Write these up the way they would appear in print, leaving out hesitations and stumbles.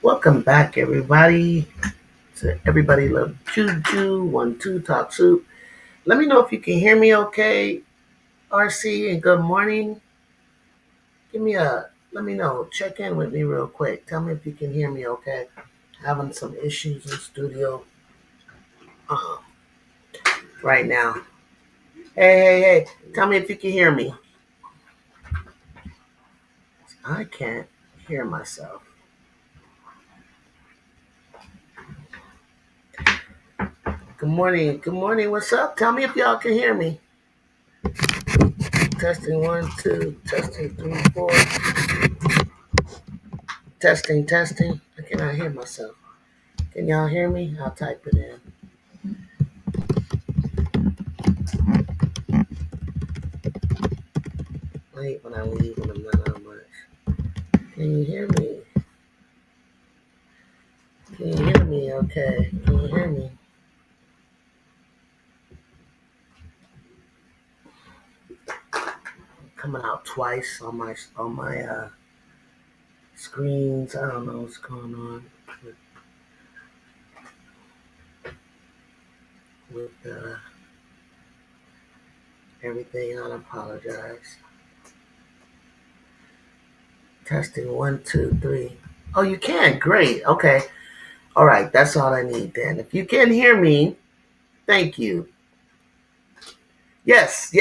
Welcome back, everybody. To Everybody Love JuJu 1-2 Talk Soup. Let me know if you can hear me okay, RC, and good morning. Let me know. Check in with me real quick. Tell me if you can hear me okay. Having some issues in studio um, right now. Hey. Tell me if you can hear me. I can't hear myself. Good morning. Good morning. What's up? Tell me if y'all can hear me. Testing 1, 2, testing 3, 4. Testing. I cannot hear myself. Can y'all hear me? I'll type it in. I hate when I leave when I'm not on much. Can you hear me? Can you hear me? Okay. Can you hear me? Coming out twice on my screens. I don't know what's going on with everything. I apologize. Testing 1, 2, 3. Oh, you can. Great. Okay. All right. That's all I need then. If you can hear me, thank you. Yes.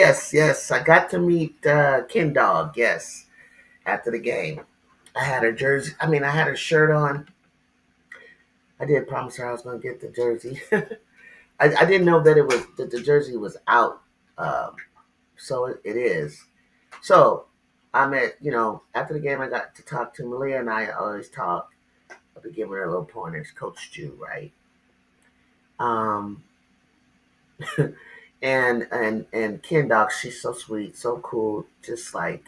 I got to meet Ken Dog. Yes, after the game. I had her jersey. I had her shirt on. I did promise her I was going to get the jersey. I didn't know that the jersey was out. Um, so it is. So I'm after the game, I got to talk to Malia, and I always talk. I'll be giving her little pointers, Coach Ju, right? Um, and Ken Doc, she's so sweet, so cool. Just like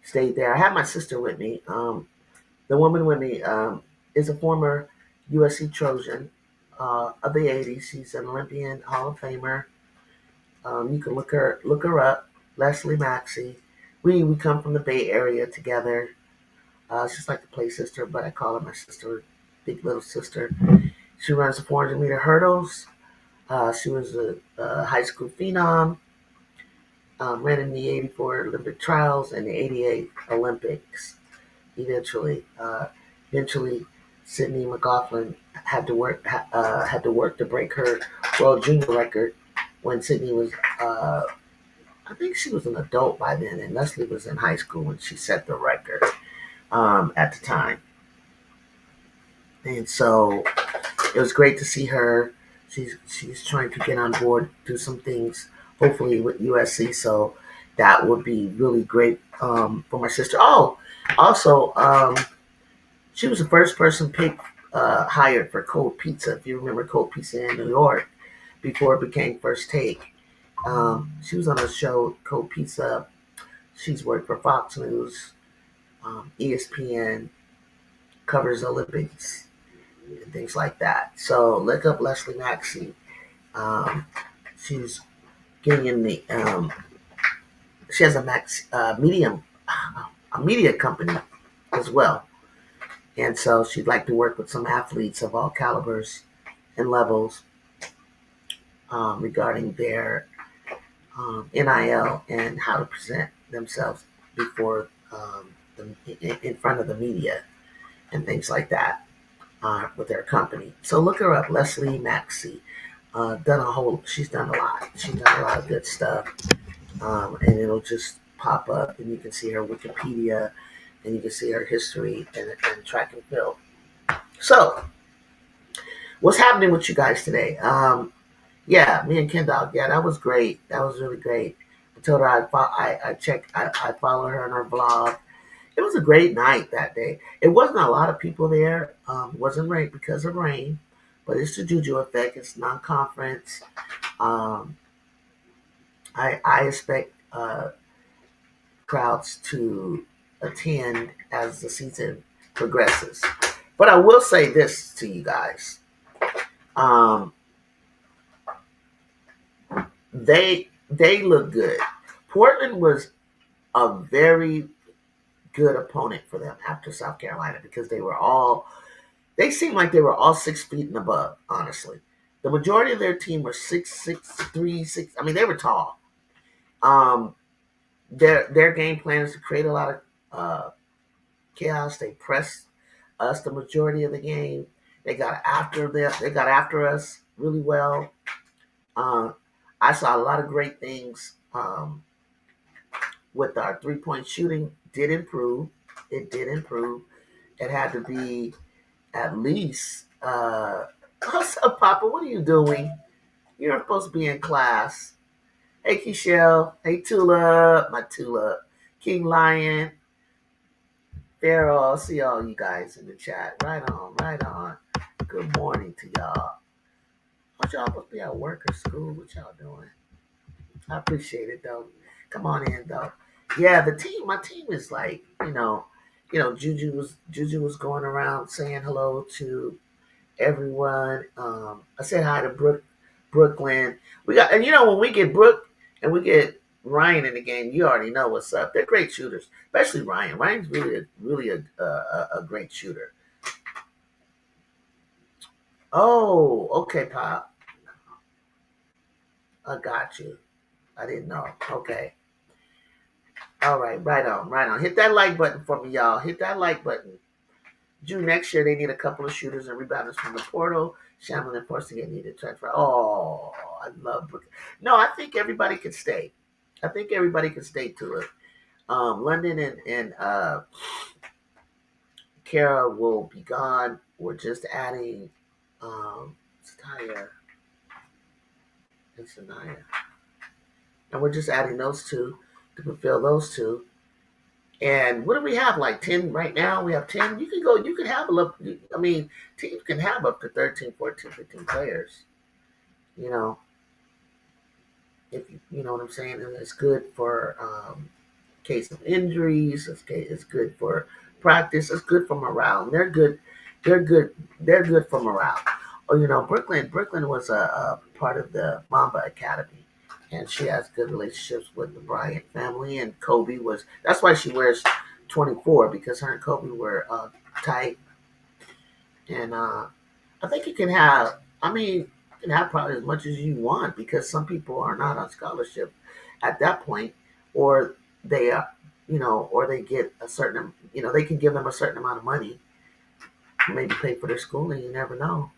stayed there. I had my sister with me. The woman with me is a former USC Trojan of the '80s. She's an Olympian, Hall of Famer. You can look her up, Leslie Maxey. We come from the Bay Area together. She's like the play sister, but I call her my sister, big little sister. She runs the 400-meter hurdles. She was a high school phenom. Ran in the '84 Olympic trials and the '88 Olympics. Eventually, Sydney McLaughlin had to work to break her world junior record when Sydney was I think she was an adult by then, and Leslie was in high school when she set the record at the time. And so it was great to see her. She's trying to get on board, do some things, hopefully with USC. So that would be really great for my sister. Oh, also, she was the first person picked hired for Cold Pizza. If you remember Cold Pizza in New York, before it became First Take. She was on a show, Cold Pizza. She's worked for Fox News, ESPN, covers Olympics and things like that. So look up Leslie Maxey. Um, she's getting in the. She has a media company as well, and so she'd like to work with some athletes of all calibers and levels regarding their NIL and how to present themselves before in front of the media and things like that with their company. So look her up, Leslie Maxey. She's done a lot. She's done a lot of good stuff, and it'll just pop up, and you can see her Wikipedia, and you can see her history and track and field. So, what's happening with you guys today? Yeah, me and Ken Dog. Yeah, that was great. That was really great. I told her I follow her on her blog. It was a great night that day. It wasn't a lot of people there. It wasn't rain because of rain, but it's the JuJu effect. It's non-conference. Um, I expect crowds to attend as the season progresses. But I will say this to you guys. Um, they look good. Portland was a very good opponent for them after South Carolina because they were all They seemed like they were all 6 feet and above. Honestly, the majority of their team were 6'3", 6". I mean, they were tall. Um, their game plan is to create a lot of chaos. They pressed us the majority of the game. They got after them. They got after us really well. Uh, I saw a lot of great things with our 3 point shooting. Did improve. It did improve. It had to be at least. What's up, Papa? What are you doing? You're supposed to be in class. Hey, Keishel. Hey, Tula. My Tula. King Lion. Pharaoh. I see all you guys in the chat. Right on, right on. Good morning to y'all. What y'all supposed to be at work or school? What y'all doing? I appreciate it though. Come on in though. Yeah, my team is like, Juju was going around saying hello to everyone. I said hi to Brooklyn. We got, and when we get Brooke and we get Ryan in the game, you already know what's up. They're great shooters, especially Ryan. Ryan's really a great shooter. Oh, okay, Pop. I got you. I didn't know. Okay. All right, right on, right on. Hit that like button for me, y'all. Hit that like button. June next year, they need a couple of shooters and rebounders from the portal. Shamlin and Forstigan need to transfer. Oh, I love Brooklyn. No, I think everybody can stay. I think everybody can stay to it. London and Kara will be gone. We're just adding Sataya and Sanaya. And we're just adding those two to fulfill those two. And what do we have? Like 10 right now? We have 10. You can have a little, I mean, teams can have up to 13, 14, 15 players. You know, if you know what I'm saying? And it's good for case of injuries. It's good for practice. It's good for morale. And they're good. They're good. They're good for morale. Oh, Brooklyn was a part of the Mamba Academy, and she has good relationships with the Bryant family. And Kobe was. That's why she wears 24 because her and Kobe were tight. And I think you can have. I mean, you can have probably as much as you want because some people are not on scholarship at that point, or they or they get a certain. They can give them a certain amount of money, maybe pay for their schooling. You never know,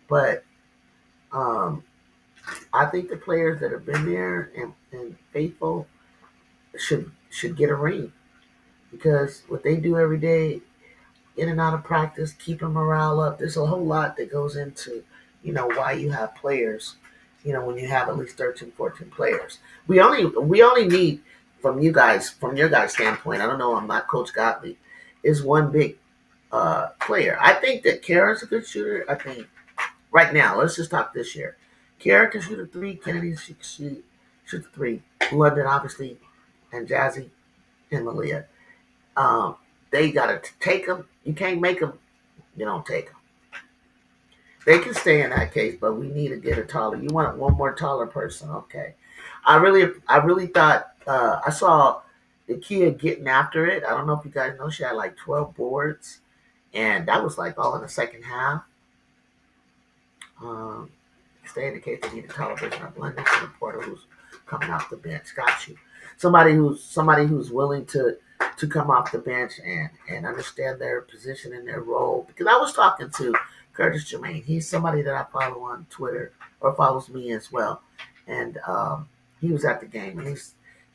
but um, I think the players that have been there and faithful should get a ring because what they do every day, in and out of practice, keeping morale up. There's a whole lot that goes into, why you have players. When you have at least 13, 14 players, we only need from your guys' standpoint. I don't know. I'm not Coach Gottlieb. Is one big player. I think that Kara's a good shooter. I think right now, let's just talk this year. Kara can shoot a three. Kennedy shoots a three. London, obviously, and Jazzy and Malia. Um, they got to take them. You can't make them. You don't take them. They can stay in that case, but we need to get a taller. You want one more taller person, okay? I really thought I saw the kid getting after it. I don't know if you guys know she had like 12 boards, and that was like all in the second half. Um, Stay in the case they need a taller version of London to the porter who's coming off the bench. Got you. Somebody who's willing to come off the bench and understand their position and their role. Because I was talking to Curtis Jermaine. He's somebody that I follow on Twitter or follows me as well. And he was at the game. And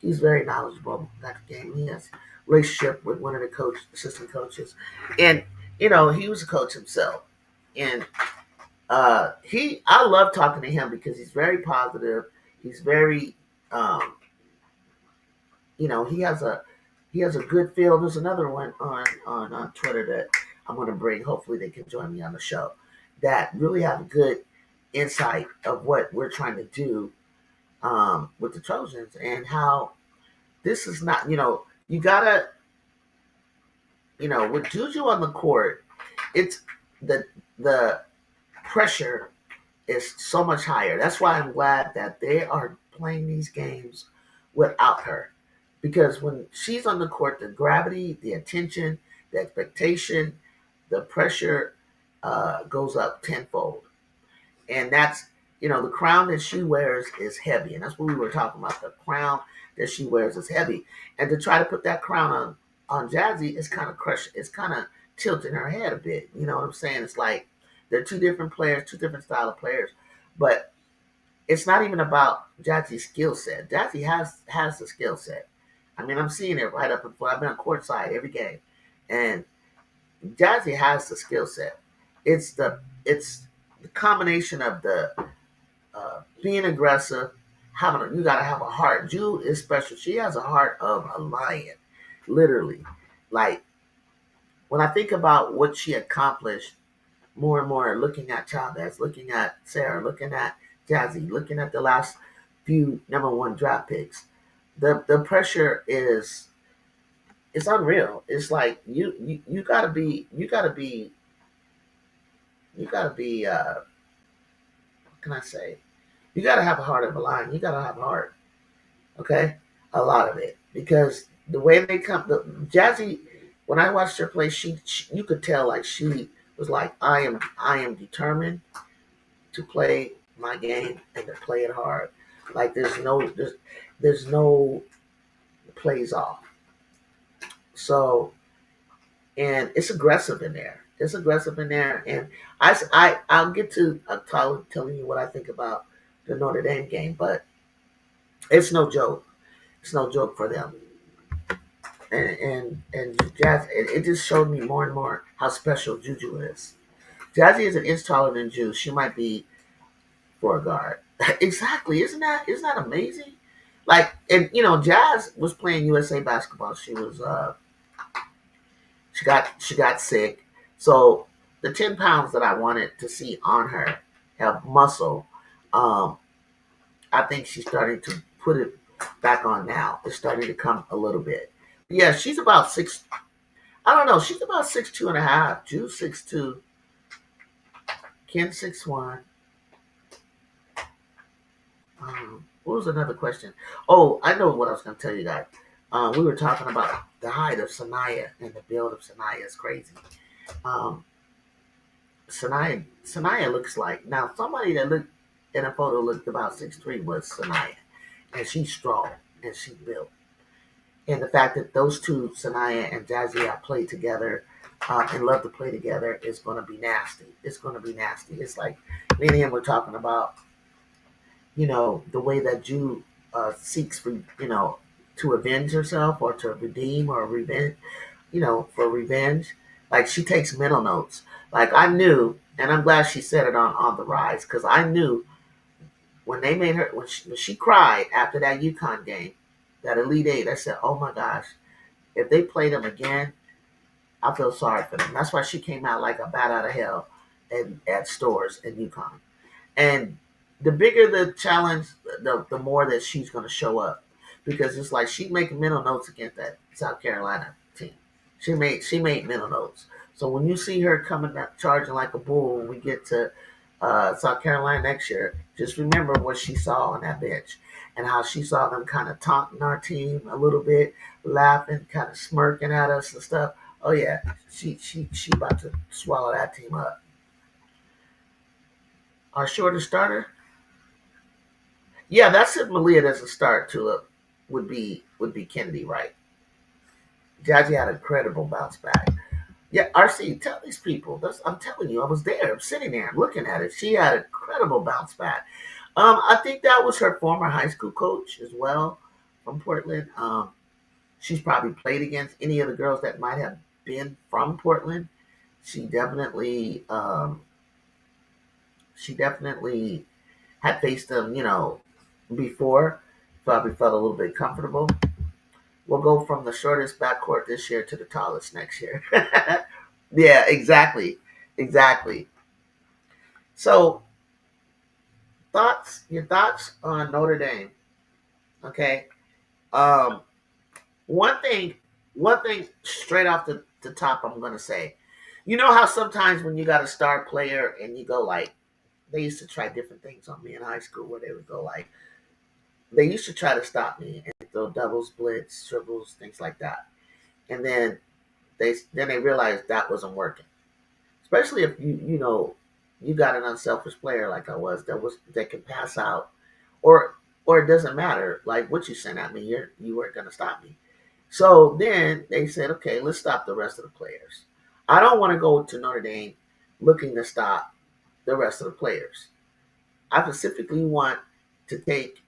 he's very knowledgeable at the game. He has a relationship with one of the assistant coaches. And, he was a coach himself. And I love talking to him because he's very positive. He's very he has a good feel. There's another one on Twitter that I'm going to bring. Hopefully they can join me on the show that really have a good insight of what we're trying to do with the Trojans and how this is not, you gotta, with JuJu on the court, it's the pressure is so much higher. That's why I'm glad that they are playing these games without her. Because when she's on the court, the gravity, the attention, the expectation, the pressure goes up tenfold. And that's, the crown that she wears is heavy, and that's what we were talking about. The crown that she wears is heavy, and to try to put that crown on Jazzy is kind of it's kind of tilting her head a bit. You know what I'm saying? It's like they're two different players, two different style of players, but it's not even about Jazzy's skill set. Jazzy has the skill set. I mean, I'm seeing it right up in front. I've been on courtside every game, and Jazzy has the skill set. It's the combination of the being aggressive, you gotta have a heart. Ju is special. She has a heart of a lion, literally. Like when I think about what she accomplished, more and more, looking at Chavez, looking at Sarah, looking at Jazzy, looking at the last few number one draft picks, the pressure is it's unreal. It's like you gotta be what can I say? You gotta have a heart of a lion. You gotta have a heart. Okay, a lot of it, because the way they come, the Jazzy. When I watched her play, she you could tell like she was like, I am determined to play my game and to play it hard. Like there's no plays off. So, and it's aggressive in there. It's aggressive in there, and I'll get to telling you what I think about the Notre Dame game, but it's no joke. It's no joke for them. And Jazz, it just showed me more and more how special JuJu is. Jazzy is an inch taller than Ju. She might be for a guard. Exactly. Isn't that amazing? Like, and Jazz was playing USA basketball. She got sick. So the 10 pounds that I wanted to see on her have muscle. Um, I think she's starting to put it back on now. It's starting to come a little bit. Yeah, she's about six. I don't know. She's about 6'2.5". Ju 6'2". Ken 6'1". What was another question? Oh, I know what I was going to tell you guys. We were talking about the height of Sanaya and the build of Sanaya is crazy. Um, Sanaya looks like, now somebody that looked in a photo looked about 6'3" was Sanaya, and she's strong and she's built. And the fact that those two, Sanaya and Jazzy, have played together and love to play together is going to be nasty. It's going to be nasty. It's like me and him were talking about, the way that Ju seeks for, to avenge herself or to redeem or revenge, for revenge. Like she takes mental notes. Like I knew, and I'm glad she said it on the rise, because I knew when they made her, when she cried after that UConn game, that Elite Eight, I said, oh my gosh, if they play them again, I feel sorry for them. That's why she came out like a bat out of hell at stores in UConn. And the bigger the challenge, the more that she's going to show up, because it's like she's making mental notes against that South Carolina team. She made mental notes. So when you see her coming up charging like a bull when we get to South Carolina next year, just remember what she saw on that bench and how she saw them kind of taunting our team a little bit, laughing, kind of smirking at us and stuff. Oh yeah, she about to swallow that team up. Our shortest starter, yeah, that's if Malia doesn't start. Tulip would be Kennedy, right? Jazzy had a incredible bounce back. Yeah, RC, tell these people. I'm telling you, I was there. I'm sitting there. I'm looking at it. She had an incredible bounce back. I think that was her former high school coach as well from Portland. She's probably played against any of the girls that might have been from Portland. She definitely, she definitely had faced them, before. Probably felt a little bit comfortable. We'll go from the shortest backcourt this year to the tallest next year. Yeah, exactly. Exactly. So, your thoughts on Notre Dame. Okay. Um, one thing, one thing straight off the top, I'm going to say, you know how sometimes when you got a star player and you go like, they used to try different things on me in high school where they would go like, they used to try to stop me and throw double splits, triples, things like that. And then they realized that wasn't working. especially if you got an unselfish player like I that can pass out, or it doesn't matter like what you sent at me, you weren't gonna stop me. So then they said, okay, let's stop the rest of the players. I don't want to go to Notre Dame looking to stop the rest of the players. I specifically want to take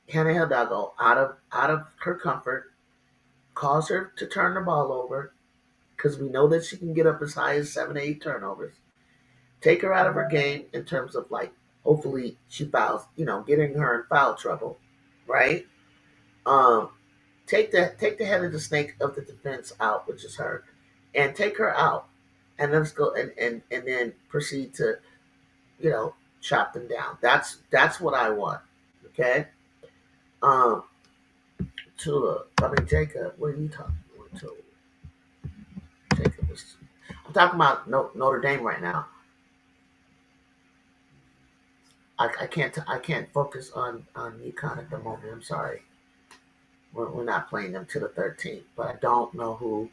Hannah Hildalgo out of her comfort, cause her to turn the ball over, because we know that she can get up as high as 7 to 8 turnovers. Take her out of her game in terms of like, hopefully she fouls, getting her in foul trouble, right? Um, take the head of the snake of the defense out, which is her, and take her out, and let's go and then proceed to you know chop them down. That's what I want. Okay. Um, Jacob. What are you talking about? Jacob was. I'm talking about Notre Dame right now. I can't focus on UConn at the moment. I'm sorry. We're not playing them to the 13th, but I don't know who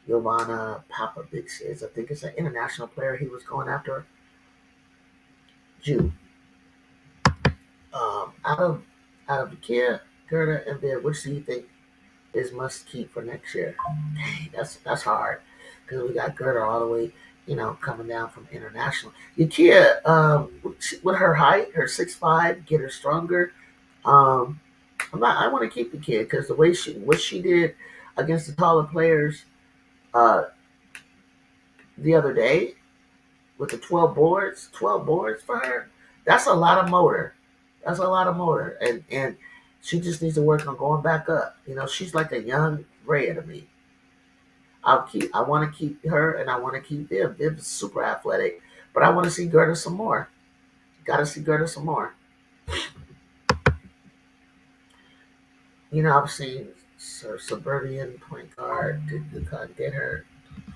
Giovanna Popovic is. I think it's an international player he was going after. Jew. Out of the Kia, Gerda, and Viv, which do you think is must keep for next year? Dang, that's hard because we got Gerda all the way, coming down from international. Yakia, with her height, her 6'5", get her stronger. Um, I want to keep the kid because the way what she did against the taller players uh, the other day with the 12 boards for her. That's a lot of motor. That's a lot of motor, and she just needs to work on going back up. She's like a young Rhea to me. I want to keep her, and I want to keep Viv. Viv is super athletic, but I want to see Gerda some more. Got to see Gerda some more. I've seen suburban point guard. Did UConn get her?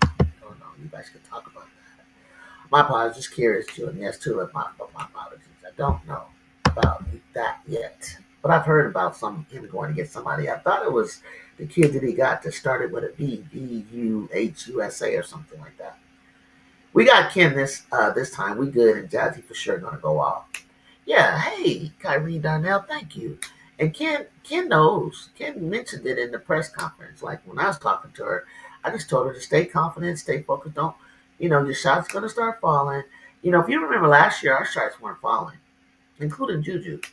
I don't know. You guys can talk about that. My apologies. Just curious, too. And yes, too. My apologies. I don't know about that yet, but I've heard about him going to get somebody. I thought it was the kid that he got that started with a VUHUSA or something like that. We got Ken this time. We good, and Jazzy for sure gonna go off. Yeah, hey, Kyrie Darnell, thank you. And Ken knows. Ken mentioned it in the press conference. Like when I was talking to her, I just told her to stay confident, stay focused. Don't, your shot's gonna start falling. If you remember last year, our shots weren't falling, including JuJu.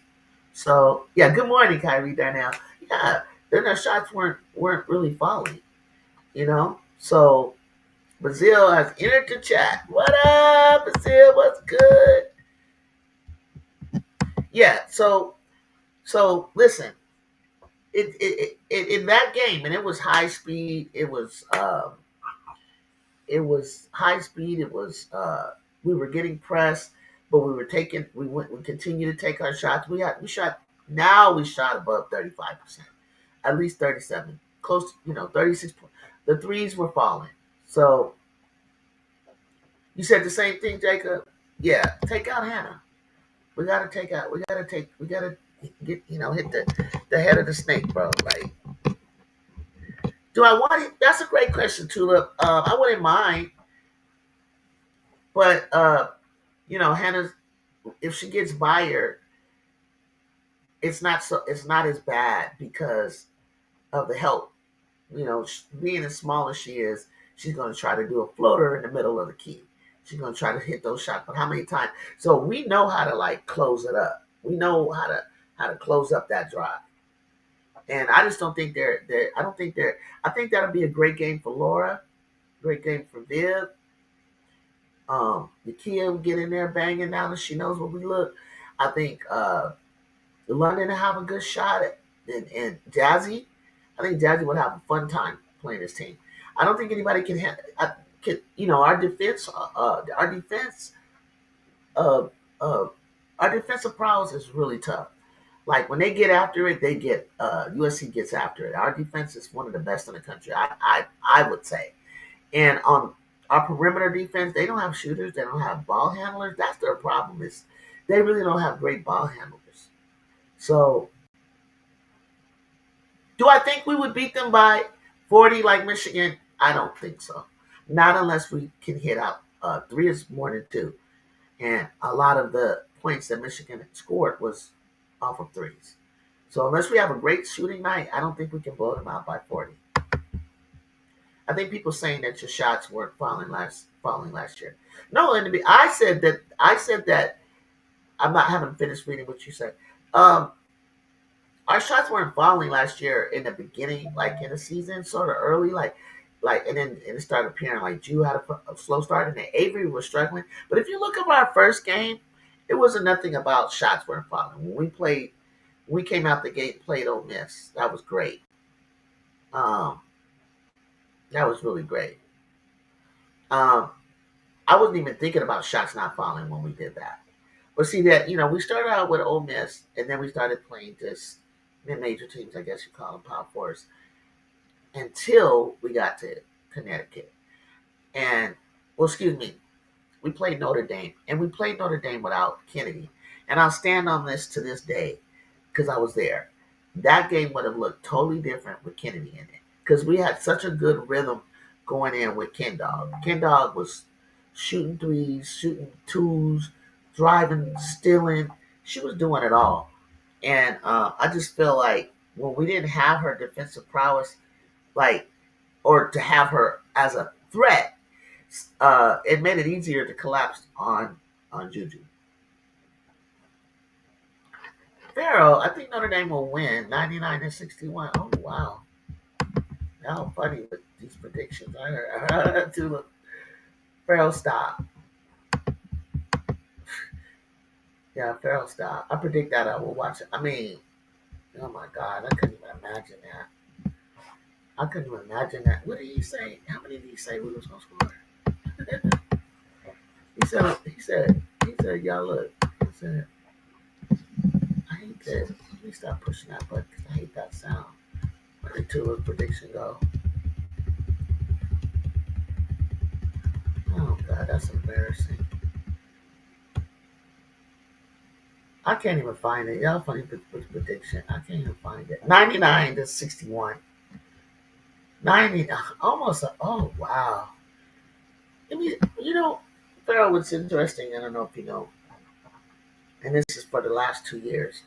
So yeah, good morning, Kyrie Darnell. Yeah, their shots weren't really falling. So Brazil has entered the chat. What up, Brazil? What's good? Yeah. So listen, in that game, and it was high speed. It was high speed. We were getting pressed, but we continued to take our shots. We shot above 35%, at least 37, close to 36. The threes were falling. So you said the same thing, Jacob. Yeah, take out Hannah. We gotta take out. We gotta get hit the head of the snake, bro. Like, do I want it? That's a great question, Tulip. I wouldn't mind, but Hannah's, if she gets by her, it's not as bad because of the help. Being as small as she is, she's gonna try to do a floater in the middle of the key. She's gonna try to hit those shots, but how many times? So we know how to like close it up. We know how to close up that drive. And I just don't think they're. I don't think they're. I think that'll be a great game for Laura, great game for Viv. Nakia will get in there banging now that she knows what we look. I think London will have a good shot at, and Jazzy. I think Jazzy would have a fun time playing this team. I don't think anybody can have. Our defense. Uh, uh, our defensive prowess is really tough. Like when they get after it, they get USC gets after it. Our defense is one of the best in the country. I would say. And on our perimeter defense, they don't have shooters. They don't have ball handlers. That's their problem. Is they really don't have great ball handlers. So, do I think we would beat them by 40 like Michigan? I don't think so. Not unless we can hit out three is more than two, and a lot of the points that Michigan scored was off of threes. So unless we have a great shooting night, I don't think we can blow them out by 40. I think people saying that your shots weren't falling last year. No, and I said that I'm not having finished reading what you said. Um, our shots weren't falling last year in the beginning, like in the season, sort of early, and then it started appearing like Jew had a slow start, and then Avery was struggling. But if you look at our first game, it wasn't nothing about shots weren't falling. We came out the gate and played Ole Miss. That was great. Um, that was really great. Um, I wasn't even thinking about shots not falling when we did that. But see that we started out with Ole Miss, and then we started playing just mid-major teams, I guess you call them power fours, until we got to Connecticut. And well, excuse me, we played Notre Dame, and we played Notre Dame without Kennedy. And I'll stand on this to this day because I was there. That game would have looked totally different with Kennedy in it because we had such a good rhythm going in with Ken Dog. Ken Dog was shooting threes, shooting twos, driving, stealing. She was doing it all. And I just feel like when we didn't have her defensive prowess, like, or to have her as a threat, it made it easier to collapse on JuJu. Pharaoh, I think Notre Dame will win 99-61. Oh wow, how funny with these predictions. I heard to Pharaoh stop. Yeah, Pharaoh stop. I predict that I will watch it. I mean, oh my God, I couldn't even imagine that. I couldn't even imagine that. What did he say? How many did he say we was gonna score? he said, y'all look. He said, I hate this. Let me stop pushing that button because I hate that sound. Where did Tula's prediction go? Oh God, that's embarrassing. I can't even find it. Y'all funny prediction. I can't even find it. 99-61. 90, almost. Oh wow. I mean, Pharaoh, what's interesting, I don't know if you know, and this is for the last 2 years.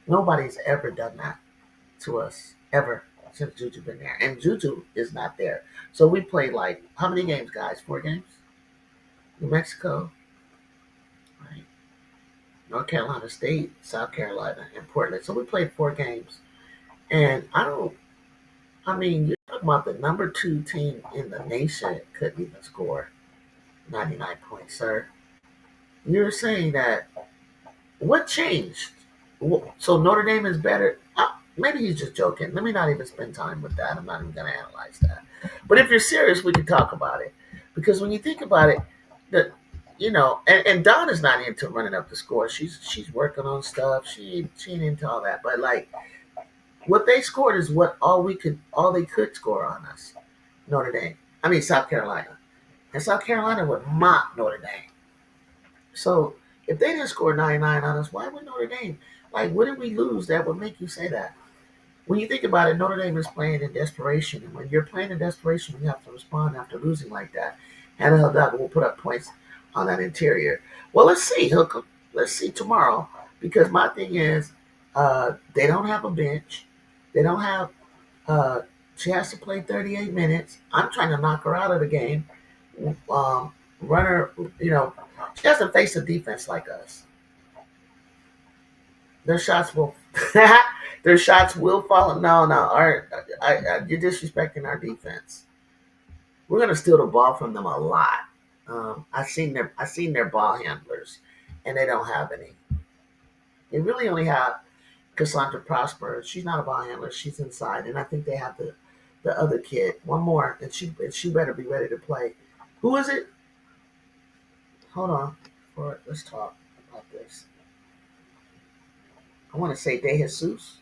Nobody's ever done that to us ever since JuJu been there, and JuJu is not there. So we played like how many games, guys? 4 games. New Mexico, right? North Carolina State, South Carolina, and Portland. So we played 4 games, and I don't. I mean, you're talking about the number 2 team in the nation couldn't even score 99 points, sir. You're saying that what changed? So Notre Dame is better. Maybe he's just joking. Let me not even spend time with that. I'm not even going to analyze that. But if you're serious, we can talk about it. Because when you think about it, the and Dawn is not into running up the score. She's working on stuff. She ain't into all that. But like what they scored is what all they could score on us. Notre Dame. I mean South Carolina. And South Carolina would mop Notre Dame. So if they didn't score 99 on us, why would Notre Dame? Like, what did we lose that would make you say that? When you think about it, Notre Dame is playing in desperation. And when you're playing in desperation, you have to respond after losing like that. And Hildalgo will put up points on that interior. Well, let's see. Let's see tomorrow. Because my thing is, they don't have a bench. They don't have, she has to play 38 minutes. I'm trying to knock her out of the game. Run her, she doesn't face a defense like us. Their shots will, their shots will fall. No, you're disrespecting our defense. We're gonna steal the ball from them a lot. I seen their ball handlers, and they don't have any. They really only have Cassandra Prosper. She's not a ball handler. She's inside, and I think they have the other kid. One more, and she better be ready to play. Who is it? Hold on. Let's talk about this. I want to say De Jesus.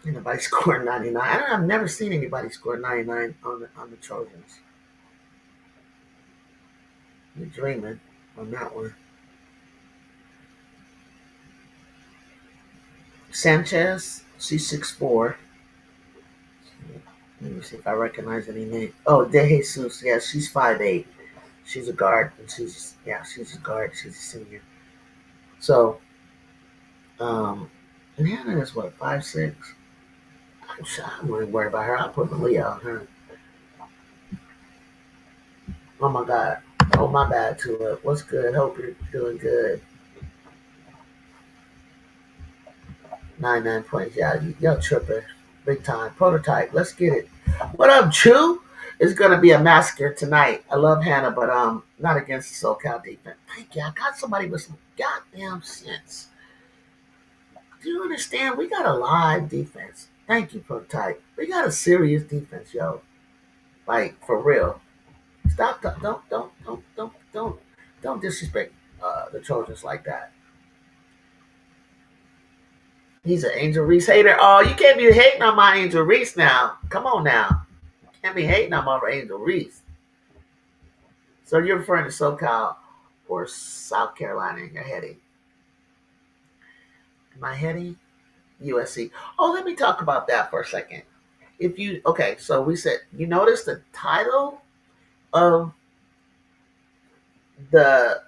Anybody scored 99? I've never seen anybody score 99 on the Trojans. You're dreaming on that one. Sanchez, she's 6'4". Let me see if I recognize any name. Oh, De Jesus. Yeah, she's 5'8". She's a guard, and she's a guard. She's a senior. So, and Hannah is what 5'6". I'm really worried about her. I'll put Malia on her. Oh my God. Oh my bad, Tulip. What's good? Hope you're doing good. 99 points. Yeah, you're tripping. Big time. Prototype. Let's get it. What up, Chew? It's gonna be a massacre tonight. I love Hannah, but not against the SoCal defense. Thank you. I got somebody with some goddamn sense. Do you understand? We got a live defense. Thank you, Prototype. We got a serious defense, yo. Like for real. Stop. Don't disrespect the Trojans like that. He's an Angel Reese hater. Oh, you can't be hating on my Angel Reese now. Come on now. Can't be hating on my Angel Reese. So you're referring to SoCal or South Carolina in your heading. Am I heading? USC. Oh, let me talk about that for a second. If you okay, so we said you notice the title of the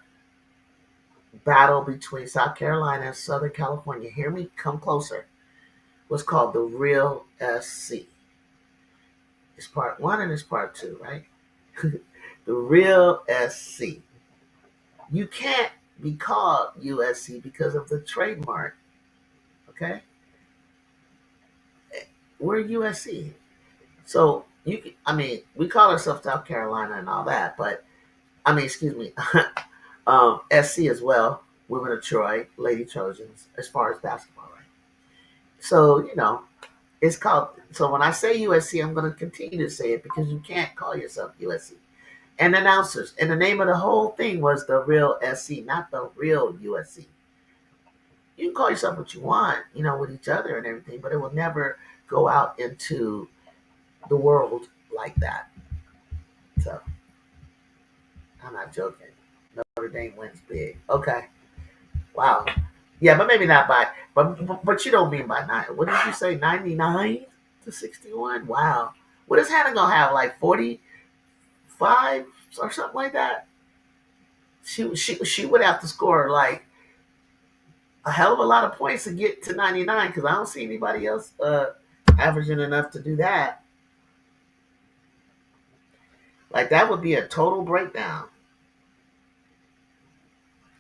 battle between South Carolina and Southern California. Hear me? Come closer. Was called the Real SC. It's part one and it's part two, right? The Real SC. You can't be called USC because of the trademark. Okay, we're USC. So I mean, we call ourselves South Carolina and all that, but I mean, excuse me, SC as well. Women of Troy, Lady Trojans, as far as basketball, right? So it's called. So when I say USC, I'm going to continue to say it because you can't call yourself USC. And announcers, and the name of the whole thing was the Real SC, not the Real USC. You can call yourself what you want, with each other and everything, but it will never go out into the world like that. So I'm not joking. Notre Dame wins big. Okay. Wow. Yeah, but maybe not by. But you don't mean by nine. What did you say? 99-61. Wow. What is Hannah gonna have? Like 45 or something like that. She would have to score like a hell of a lot of points to get to 99 because I don't see anybody else averaging enough to do that. Like that would be a total breakdown.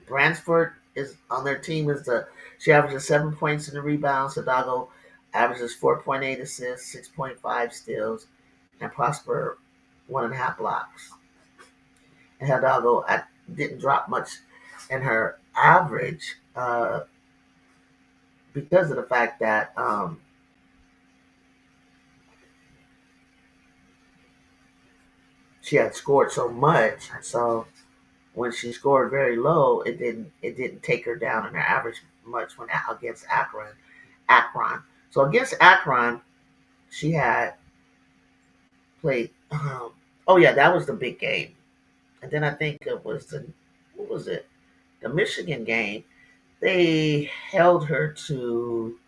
Bransford is on their team is the she averages 7 points in the rebounds. Hildalgo averages 4.8 assists, 6.5 steals, and Prosper 1.5 blocks. And Hildalgo didn't drop much in her average because of the fact that she had scored so much. So when she scored very low, it didn't take her down in her average much when against Akron. Akron. So against Akron, she had played. Oh yeah, that was the big game. And then I think it was the what was it? The Michigan game. They held her to.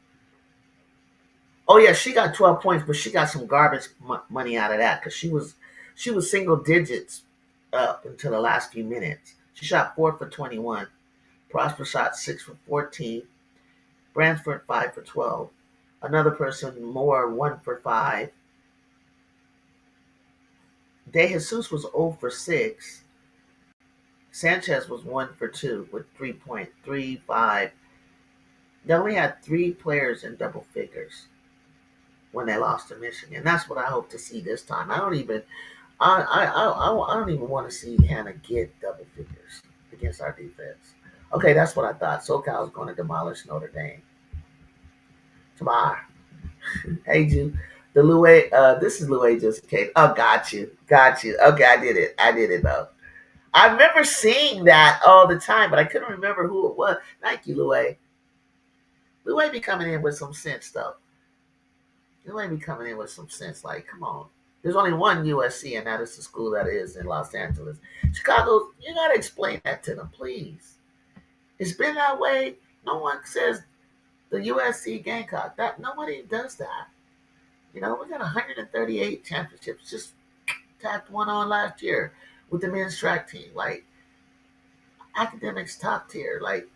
Oh yeah, she got 12 points, but she got some garbage money out of that because she was single digits up until the last few minutes. She shot 4 for 21. Prosper shot 6 for 14. Bransford 5 for 12. Another person more 1 for 5. De Jesus was 0 for 6. Sanchez was 1 for 2 with 3.35. They only had 3 players in double figures when they lost to Michigan. That's what I hope to see this time. I don't even want to see Hannah get double figures against our defense. Okay, that's what I thought. SoCal's going to demolish Notre Dame tomorrow. Hey, Ju. The Louis, this is Louis just came. Oh, got you. Got you. Okay, I did it. I did it, though. I remember seeing that all the time, but I couldn't remember who it was. Thank you, Louis. Louis be coming in with some sense, though. Louis be coming in with some sense. Like, come on. There's only one USC, and that is the school that is in Los Angeles. Chicago, you got to explain that to them, please. It's been that way. No one says the USC Gamecock. That nobody does that. We got 138 championships. Just tacked one on last year with the men's track team. Like, academics top tier. Like,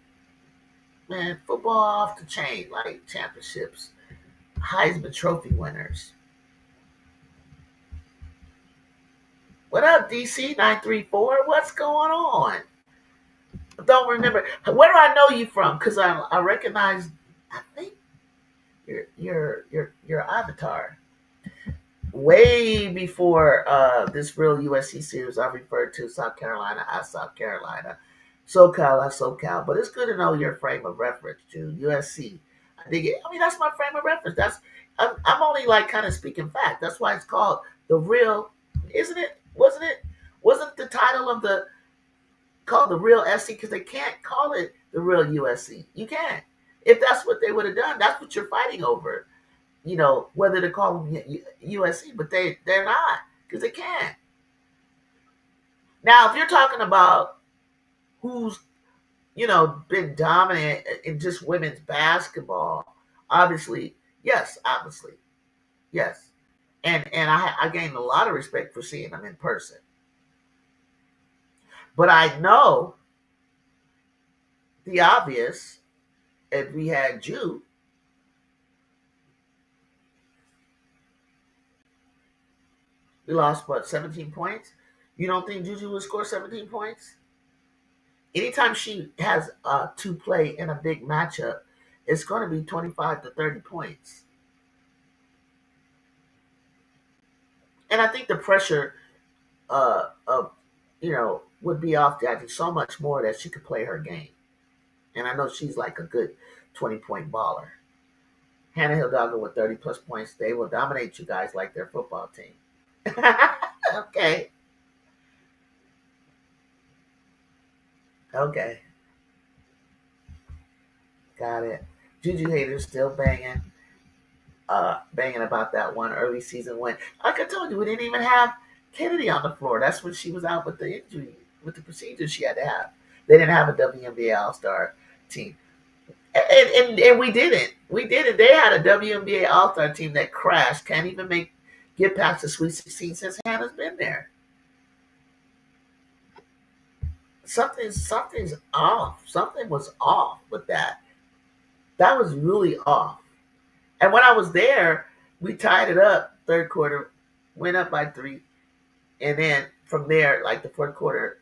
man, football off the chain. Like, championships. Heisman Trophy winners. What up, DC 934? What's going on? I don't remember. Where do I know you from? Because I recognize. I think your avatar. Way before this real USC series, I referred to South Carolina as South Carolina, SoCal as SoCal. But it's good to know your frame of reference, Jude. USC. I dig it. I mean, that's my frame of reference. I'm only like kind of speaking fact. That's why it's called the real, isn't it? Wasn't it? Wasn't the title of the called the real SC? Because they can't call it the real USC. You can't. If that's what they would have done, that's what you're fighting over. Whether to call them USC, but they're not because they can't. Now, if you're talking about who's been dominant in just women's basketball, obviously, yes, and I gained a lot of respect for seeing them in person. But I know the obvious, and we had Ju. We lost, what, 17 points? You don't think JuJu would score 17 points? Anytime she has to play in a big matchup, it's going to be 25 to 30 points. And I think the pressure would be off Jazzy so much more that she could play her game. And I know she's like a good 20-point baller. Hannah Hildalgo with 30 plus points. They will dominate you guys like their football team. Okay. Okay. Got it. JuJu haters still banging about that one early season win. Like I told you, we didn't even have Kennedy on the floor. That's when she was out with the injury, with the procedure she had to have. They didn't have a WNBA All Star team. And we didn't. We didn't. They had a WNBA All Star team that crashed. Can't even get past the Sweet 16 since Hannah's been there. Something's off. Something was off with that. That was really off. And when I was there, we tied it up third quarter, went up by 3, and then from there, like the fourth quarter,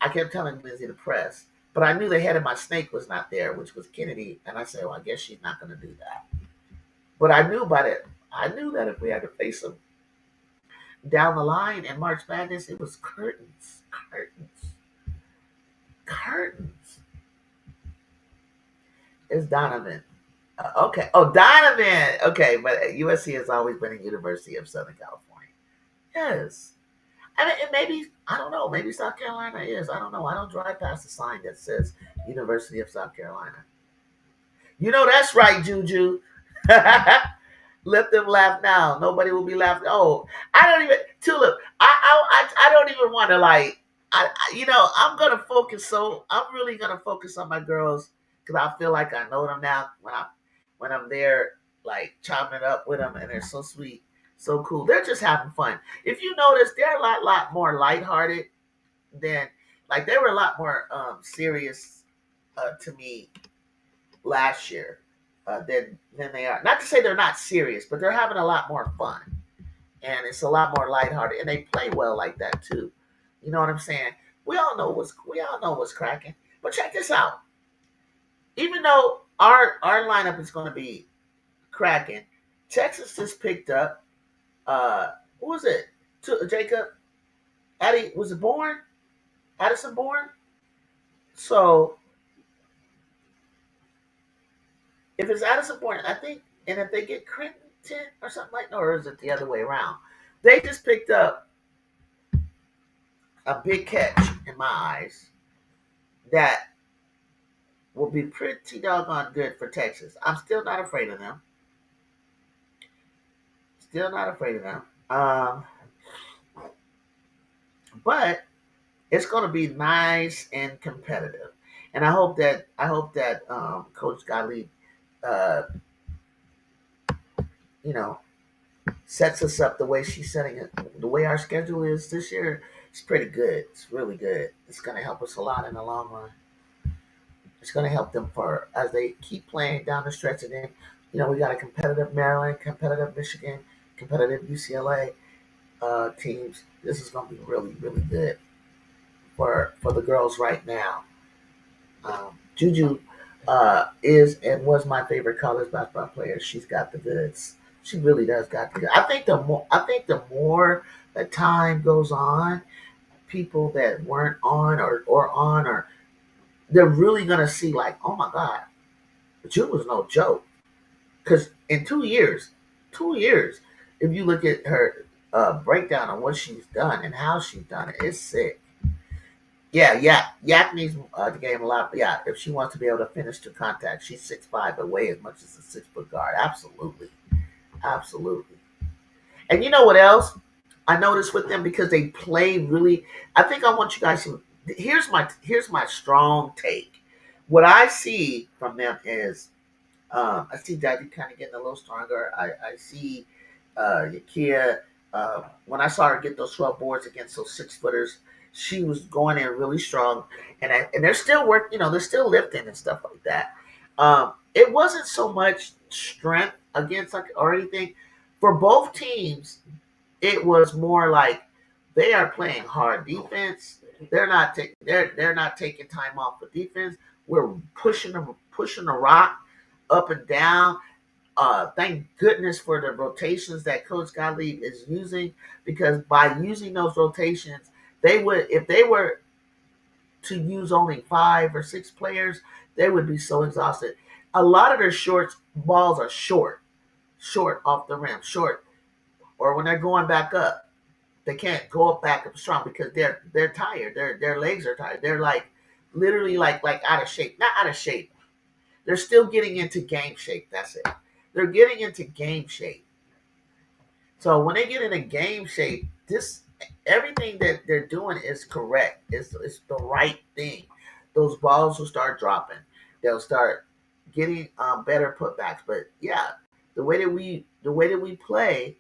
I kept telling Lindsay to press, but I knew the head of my snake was not there, which was Kennedy, and I said, well, I guess she's not going to do that. But I knew about it. I knew that if we had to face them down the line in March Madness, it was curtains. It's Donovan. Okay. Oh, Donovan. Okay, but USC has always been a University of Southern California. Yes. And maybe, I don't know, maybe South Carolina is. I don't know. I don't drive past the sign that says University of South Carolina. That's right, JuJu. Let them laugh now. Nobody will be laughing. Oh, I don't even, Tulip, I don't even want to I'm going to focus. So I'm really going to focus on my girls because I feel like I know them now when I'm there, like chopping it up with them, and they're so sweet, so cool. They're just having fun. If you notice, they're a lot more lighthearted than, like, they were a lot more serious to me last year than they are. Not to say they're not serious, but they're having a lot more fun, and it's a lot more lighthearted, and they play well like that too. You know what I'm saying? We all know what's cracking. But check this out. Even though our lineup is going to be cracking, Texas just picked up. Who was it? Jacob? Addie, was it Bourne? Addison Bourne? So if it's Addison Bourne, I think, and if they get Clinton or something like that, or is it the other way around? They just picked up a big catch in my eyes that will be pretty doggone good for Texas. I'm still not afraid of them. But it's going to be nice and competitive, and I hope that Coach Gottlieb, uh, you know, sets us up the way she's setting it. The way our schedule is this year, it's pretty good. It's really good. It's going to help us a lot in the long run. It's going to help them for as they keep playing down the stretch. And then, we got a competitive Maryland, competitive Michigan, competitive UCLA teams. This is going to be really, really good for the girls right now. JuJu is and was my favorite college basketball player. She's got the goods. She really does got the goods. I think the more that time goes on, people that weren't on or they're really gonna see like, oh my God, June was no joke. Because in 2 years, if you look at her breakdown on what she's done and how she's done it, it's sick. Yeah. Yak needs the game a lot. But yeah, if she wants to be able to finish to contact, she's 6'5", but weigh as much as a 6 foot guard. Absolutely, absolutely. And you know what else? I noticed with them because they play really. I think I want you guys to. Here's my strong take. What I see from them is I see Jazzy kind of getting a little stronger. I see Yakia. When I saw her get those 12 boards against those 6 footers, she was going in really strong, and they're still working. They're still lifting and stuff like that. It wasn't so much strength against or anything for both teams. It was more like they are playing hard defense. They're not taking time off for defense. We're pushing the rock up and down. Thank goodness for the rotations that Coach Gottlieb is using, because by using those rotations, they would, if they were to use only 5 or 6 players, they would be so exhausted. A lot of their short balls are short off the rim, short, or when they're going back up, they can't go up back up strong because they're tired. Their legs are tired. They're like literally like out of shape. Not out of shape. They're still getting into game shape. That's it. They're getting into game shape. So when they get into game shape, this everything that they're doing is correct. It's the right thing. Those balls will start dropping. They'll start getting better putbacks. But yeah, the way that we play,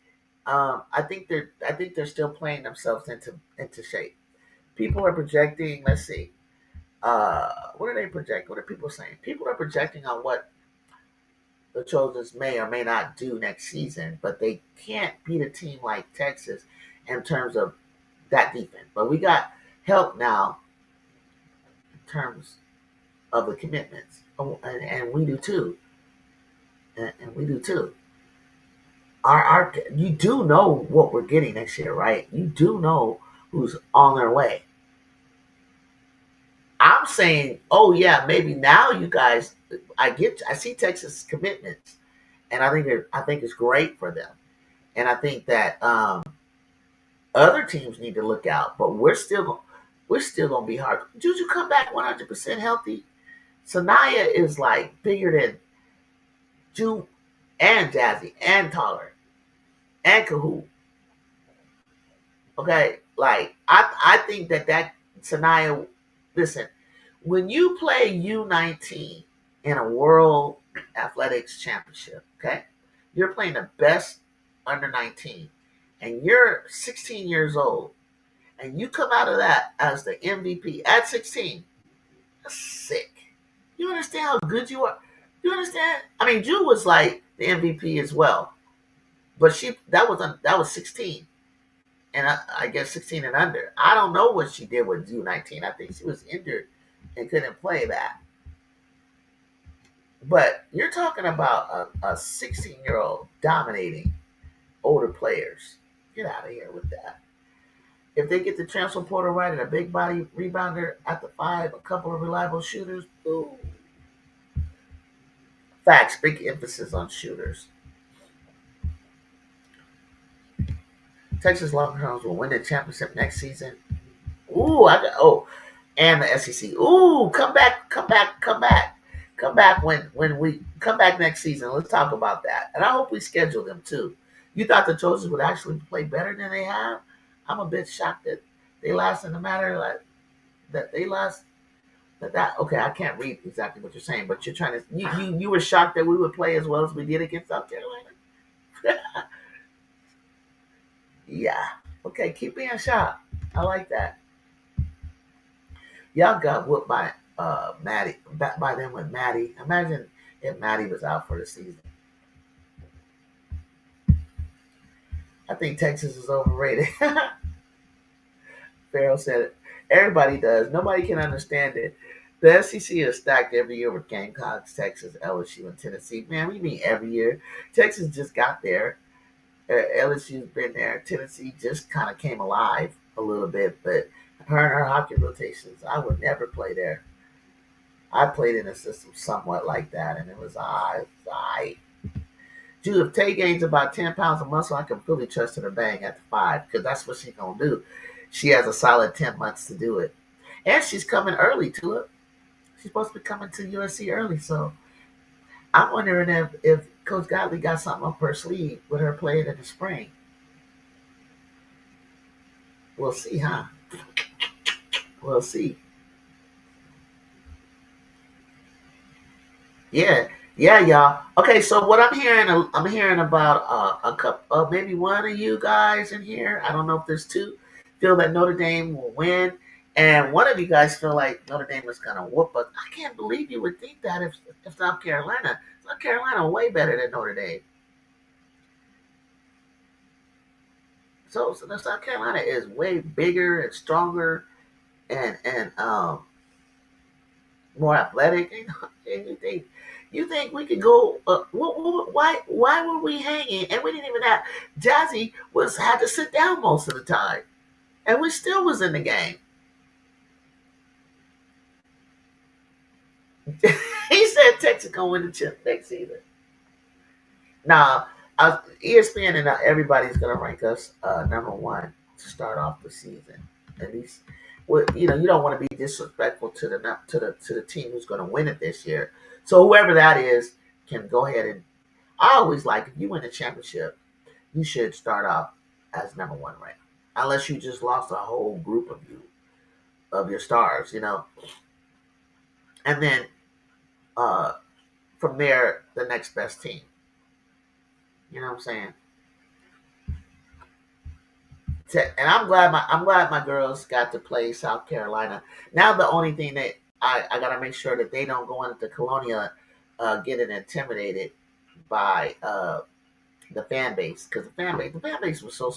I think they're still playing themselves into shape. People are projecting. Let's see. What are they projecting? What are people saying? People are projecting on what the Trojans may or may not do next season, but they can't beat a team like Texas in terms of that defense. But we got help now in terms of the commitments, and we do too, and we do too. You do know what we're getting next year, right? You do know who's on their way. I'm saying, oh yeah, maybe now you guys. I see Texas commitments, and I think it's great for them, and I think that other teams need to look out. But we're still gonna be hard. JuJu come back 100% healthy. Sanaya is like bigger than Ju and Jazzy and Taller and Kahoot. Okay, like I think that Sanaya. Listen, when you play U19 in a World Athletics Championship, okay, you're playing the best under 19, and you're 16 years old, and you come out of that as the MVP at 16. That's sick. You understand how good you are? You understand? I mean, Jew was like the MVP as well, but that was 16, and I guess 16 and under. I don't know what she did with U19. I think she was injured and couldn't play that. But you're talking about a 16-year-old dominating older players. Get out of here with that. If they get the transfer portal right and a big body rebounder at the 5, a couple of reliable shooters, ooh. Facts, big emphasis on shooters. Texas Longhorns will win the championship next season. And the SEC. Ooh, come back, come back, come back. Come back when we come back next season. Let's talk about that. And I hope we schedule them too. You thought the Trojans would actually play better than they have? I'm a bit shocked that they lost in the matter like that they lost that okay, I can't read exactly what you're saying, but you're trying to you were shocked that we would play as well as we did against South Carolina. Yeah. Okay, keep being sharp. I like that. Y'all got whooped by Maddie by them with Maddie. Imagine if Maddie was out for the season. I think Texas is overrated. Farrell said it. Everybody does. Nobody can understand it. The SEC is stacked every year with Gamecocks, Texas, LSU, and Tennessee. Man, we mean every year. Texas just got there. LSU's been there. Tennessee just kind of came alive a little bit, but her and her hockey rotations, I would never play there. I played in a system somewhat like that, and it was I. Dude, if Tay gains about 10 pounds of muscle, I can fully trust her to bang at the 5 because that's what she's going to do. She has a solid 10 months to do it. And she's coming early to it. She's supposed to be coming to USC early. So I'm wondering if Coach Godley got something up her sleeve with her playing in the spring. We'll see, huh? We'll see. Yeah, yeah, y'all. Okay, so what I'm hearing about a couple, maybe one of you guys in here. I don't know if there's two. Feel that Notre Dame will win, and one of you guys feel like Notre Dame is gonna whoop us. I can't believe you would think that if South Carolina, way better than Notre Dame. So the South Carolina is way bigger and stronger and more athletic. And you think we could go? Why were we hanging? And we didn't even have Jazzy was had to sit down most of the time, and we still was in the game. He said Texas gonna win the chip next season. Now, ESPN and everybody's gonna rank us number one to start off the season. At least, well, you don't want to be disrespectful to the team who's gonna win it this year. So whoever that is can go ahead and. I always like if you win the championship, you should start off as number one ranked, unless you just lost a whole group of your stars. And then uh, from there, the next best team. You know what I'm saying? And I'm glad my girls got to play South Carolina. Now the only thing that I gotta make sure that they don't go into Colonia getting intimidated by the fan base because the fan base was so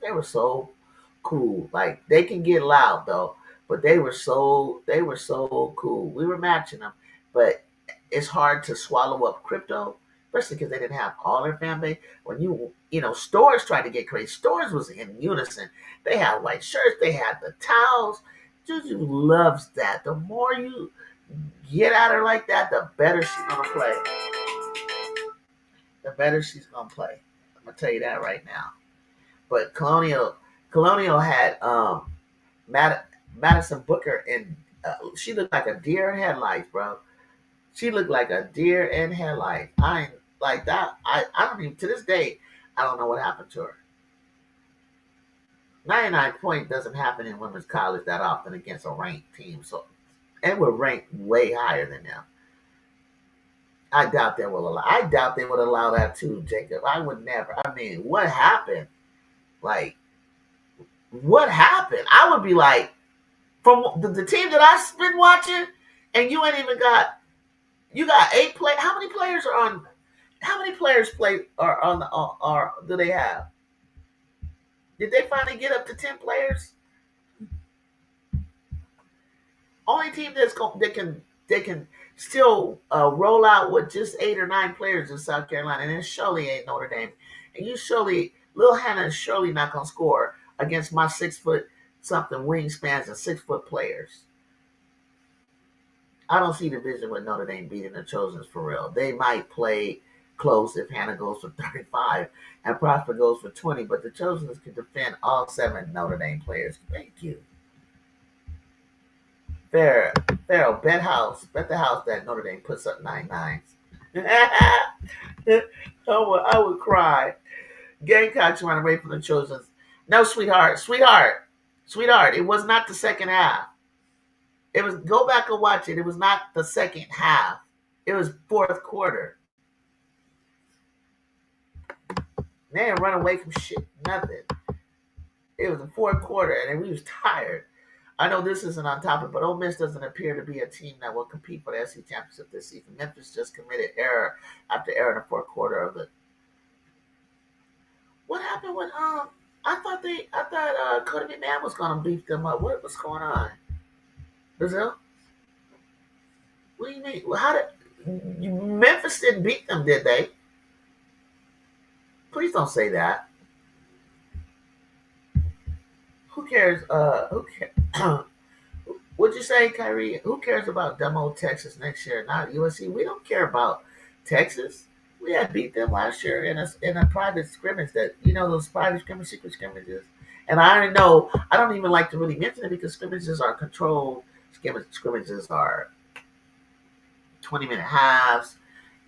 they were so cool. Like they can get loud though, but they were so cool. We were matching them, but it's hard to swallow up crypto, especially because they didn't have all their fan base. When stores tried to get crazy. Stores was in unison. They had white shirts. They had the towels. Juju loves that. The more you get at her like that, the better she's gonna play. The better she's gonna play. I'm gonna tell you that right now. But Colonial had Madison Booker, and she looked like a deer in headlights, bro. She looked like a deer in headlights. I ain't like that. I don't even to this day. I don't know what happened to her. 99 point doesn't happen in women's college that often against a ranked team. So, and we're ranked way higher than them. I doubt they will allow. I doubt they would allow that too, Jacob. I would never. I mean, what happened? Like, what happened? I would be like, from the team that I've been watching, and you ain't even got. You got 8 play. How many players are on? How many players play are on the? Are do they have? Did they finally get up to 10 players? Only team they can still roll out with just 8 or 9 players in South Carolina, and it surely ain't Notre Dame. And you surely, Lil Hannah is surely not gonna score against my 6 foot something wingspans and 6 foot players. I don't see the vision with Notre Dame beating the Trojans for real. They might play close if Hannah goes for 35 and Prosper goes for 20, but the Trojans can defend all 7 Notre Dame players. Thank you. Farrell, bet the house that Notre Dame puts up 9 9s. I would cry. Gamecocks ran away from the Trojans. No, sweetheart. It was not the second half. It was go back and watch it. It was not the second half. It was fourth quarter. They didn't run away from shit. Nothing. It was the fourth quarter, and we was tired. I know this isn't on topic, but Ole Miss doesn't appear to be a team that will compete for the SEC championship this season. Memphis just committed error after error in the fourth quarter of the. What happened with I thought Cody McMahon was gonna beat them up. What's going on? Brazil? What do you mean? How did Memphis didn't beat them? Did they? Please don't say that. Who cares? Who cares? What'd you say, Kyrie? Who cares about demo Texas next year? Not USC. We don't care about Texas. We had beat them last year in a private scrimmage. That those private scrimmage, secret scrimmages. And I already know. I don't even like to really mention it because scrimmages are controlled. Scrimmages are 20-minute halves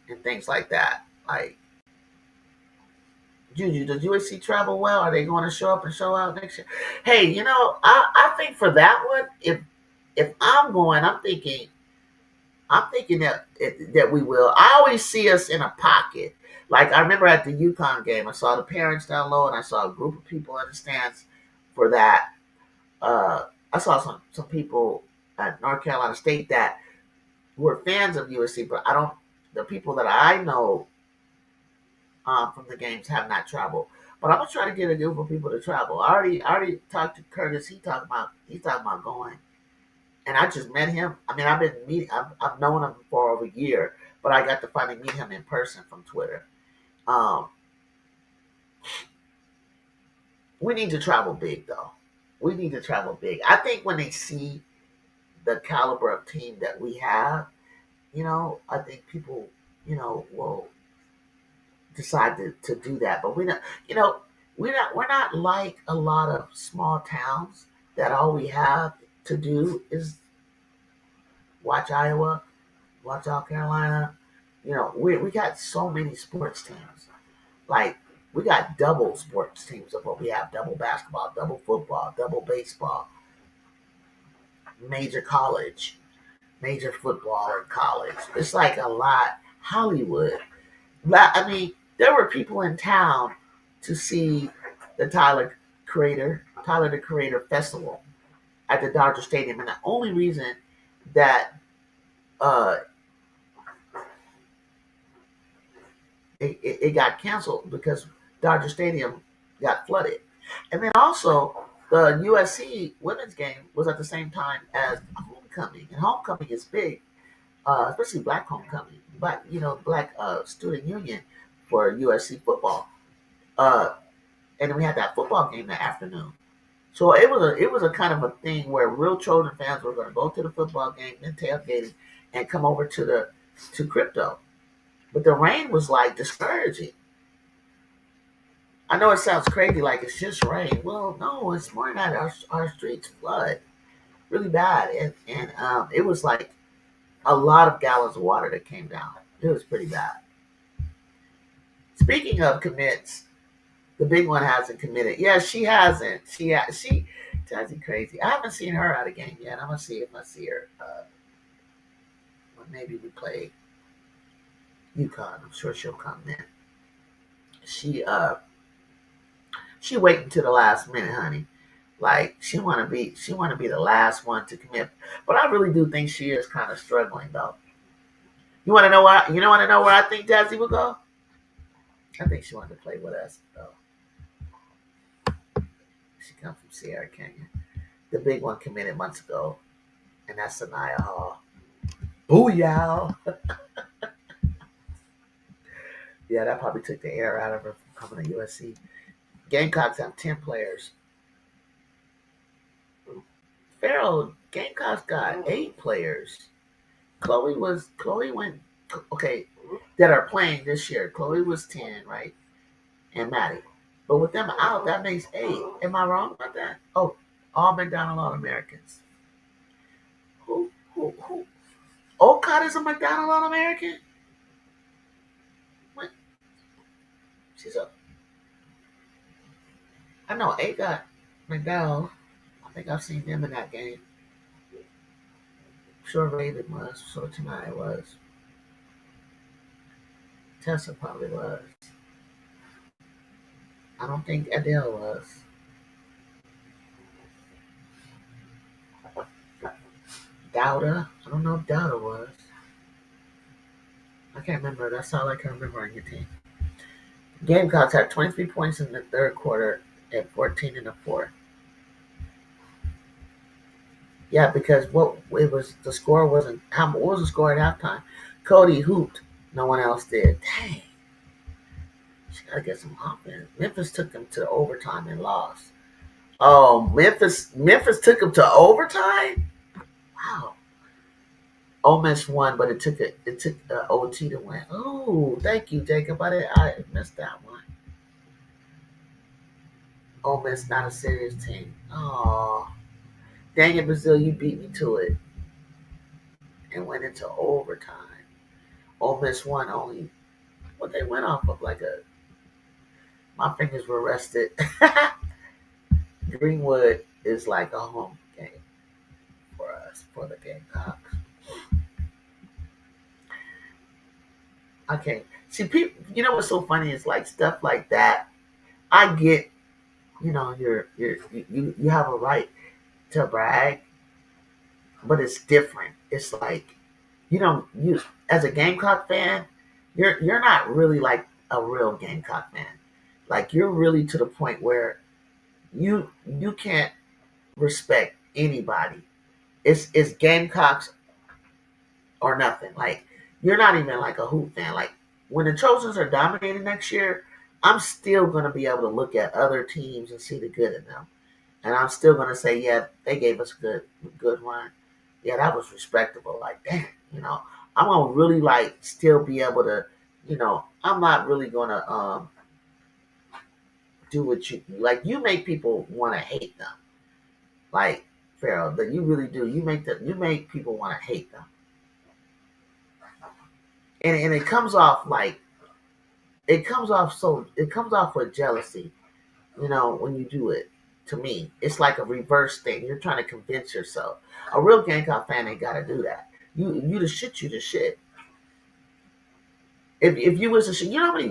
and things like that. Like Juju, does USC travel well? Are they going to show up and show out next year? Hey, I think for that one, if I'm going, I'm thinking that we will. I always see us in a pocket. Like I remember at the UConn game, I saw the parents down low, and I saw a group of people in the stands for that. I saw some people at North Carolina State that were fans of USC, but I don't. The people that I know from the games have not traveled. But I'm gonna try to get a group of people to travel. I already talked to Curtis. He's talking about going. And I just met him. I mean, I've known him for over a year, but I got to finally meet him in person from Twitter. Um, we need to travel big, though. We need to travel big. I think when they see the caliber of team that we have, I think people, will decide to do that. But we're not like a lot of small towns that all we have to do is watch Iowa, watch South Carolina. We got so many sports teams. Like we got double sports teams of what we have: double basketball, double football, double baseball, major college, major football in college. It's like a lot. Hollywood. I mean, there were people in town to see the Tyler the Creator Festival at the Dodger Stadium, and the only reason that uh, it got canceled because Dodger Stadium got flooded. And then also the USC women's game was at the same time as homecoming, and homecoming is big, especially black homecoming, black student union for USC football. Uh, and then we had that football game that afternoon. So it was a kind of a thing where real Trojan fans were going to go to the football game, then tailgating, and come over to crypto. But the rain was like discouraging. I know it sounds crazy, like it's just rain. Well, no, it's more than that. Our streets flood really bad, and it was like a lot of gallons of water that came down. It was pretty bad. Speaking of commits, the big one hasn't committed. Yeah, she hasn't. She Jazzy crazy. I haven't seen her at a game yet. I'm gonna see if I see her. When maybe we play UConn. I'm sure she'll come then. She she waiting to the last minute, honey. Like she wanna be the last one to commit. But I really do think she is kind of struggling though. You wanna know where I think Jazzy will go? I think she wanted to play with us though. She comes from Sierra Canyon. The big one committed months ago, and that's Sanaya Hall. Booyah! Yeah, that probably took the air out of her from coming to USC. Gamecocks have 10 players. Farrell, Gamecocks got 8 players. Chloe went, okay, that are playing this year. Chloe was 10, right? And Maddie. But with them out, that makes 8. Am I wrong about that? Oh, all McDonald All Americans. Who? Olcott is a McDonald All American? What? She's a. I know A got McDowell. I think I've seen them in that game. Sure Raven was. Sure Tanai was. Tessa probably was. I don't think Adele was. Dowda. I don't know if Dowda was. I can't remember. That's all I can remember on your team. Gamecocks had 23 points in the third quarter and 14 in the fourth. Yeah, because what it was, the score wasn't. What was the score at halftime? Cody hooped. No one else did. Dang, she gotta get some offense. Memphis took them to overtime and lost. Oh, Memphis took them to overtime. Wow. Ole Miss won, but it took OT to win. Oh, thank you, Jacob. I missed that one. Ole Miss not a serious team. Oh, dang it, Brazil, you beat me to it and went into overtime. Ole Miss won only what they went off of like a. My fingers were rested. Greenwood is like a home game for us for the Gamecocks. I can't see people. You know what's so funny is like stuff like that. I get, you have a right to brag, but it's different. It's like you as a Gamecock fan, you're not really like a real Gamecock fan. Like you're really to the point where you can't respect anybody. It's Gamecocks or nothing. Like you're not even like a hoop fan. Like when the Trojans are dominating next year, I'm still gonna be able to look at other teams and see the good in them. And I'm still gonna say, yeah, they gave us a good run. Yeah, that was respectable. Like, damn, I'm gonna really like still be able to, I'm not really gonna do what you like. You make people want to hate them, like Pharaoh. That you really do. You make people want to hate them, and it comes off like it comes off with jealousy. When you do it. To me, it's like a reverse thing. You're trying to convince yourself. A real Gamecock fan ain't got to do that. You the shit. You the shit. If you was a shit, how many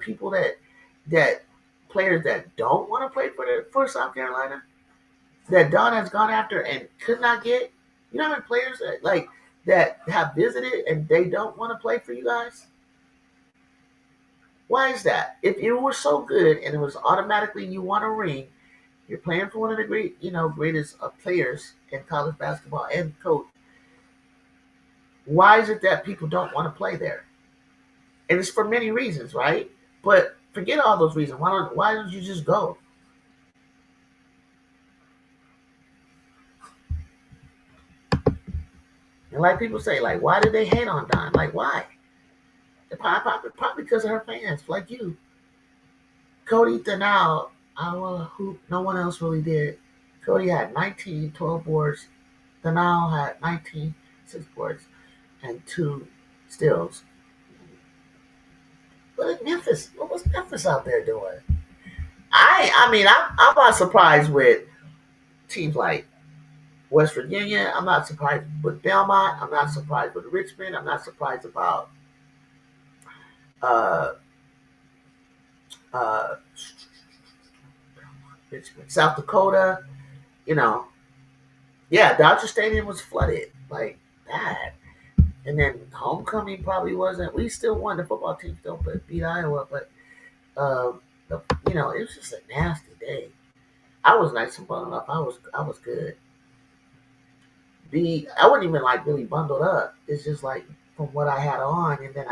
people that players that don't want to play for South Carolina that Don has gone after and could not get. You know how many players that have visited and they don't want to play for you guys. Why is that? If you were so good and it was automatically you won a ring, you're playing for one of the greatest players in college basketball and coach. Why is it that people don't want to play there? And it's for many reasons, right? But forget all those reasons. Why don't you just go? And like people say, like, why did they hate on Don? Like, why? Probably because of her fans, like you. Cody Denal, who no one else really did. Cody had 19, 12 boards. Denal had 19, 6 boards, and 2 steals. But Memphis, what was Memphis out there doing? I'm not surprised with teams like West Virginia. I'm not surprised with Belmont. I'm not surprised with Richmond. I'm not surprised about uh, uh, Richmond, South Dakota. You know, yeah, Dodger Stadium was flooded like that. And then homecoming probably wasn't. We still won. The football team still beat Iowa, but it was just a nasty day. I was nice and bundled up. I was good. I wasn't even like really bundled up. It's just like from what I had on, and then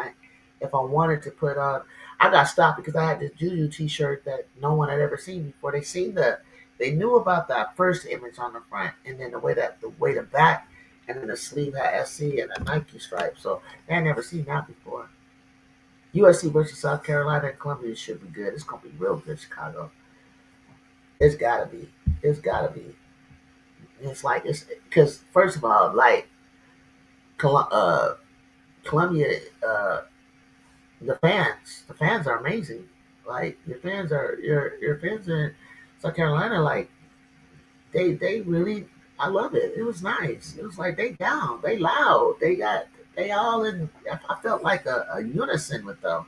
if I wanted to put on, I got stopped because I had this JuJu T-shirt that no one had ever seen before. They knew about that first image on the front, and then the back, and then the sleeve had SC and a Nike stripe. So they had never seen that before. USC versus South Carolina and Columbia should be good. It's gonna be real good, Chicago. It's gotta be. It's gotta be. It's like it's because first of all, like Columbia, the fans are amazing. Like your fans in South Carolina, like they really, I love it. It was nice. It was like they down, they loud, they all in. I felt like a unison with them.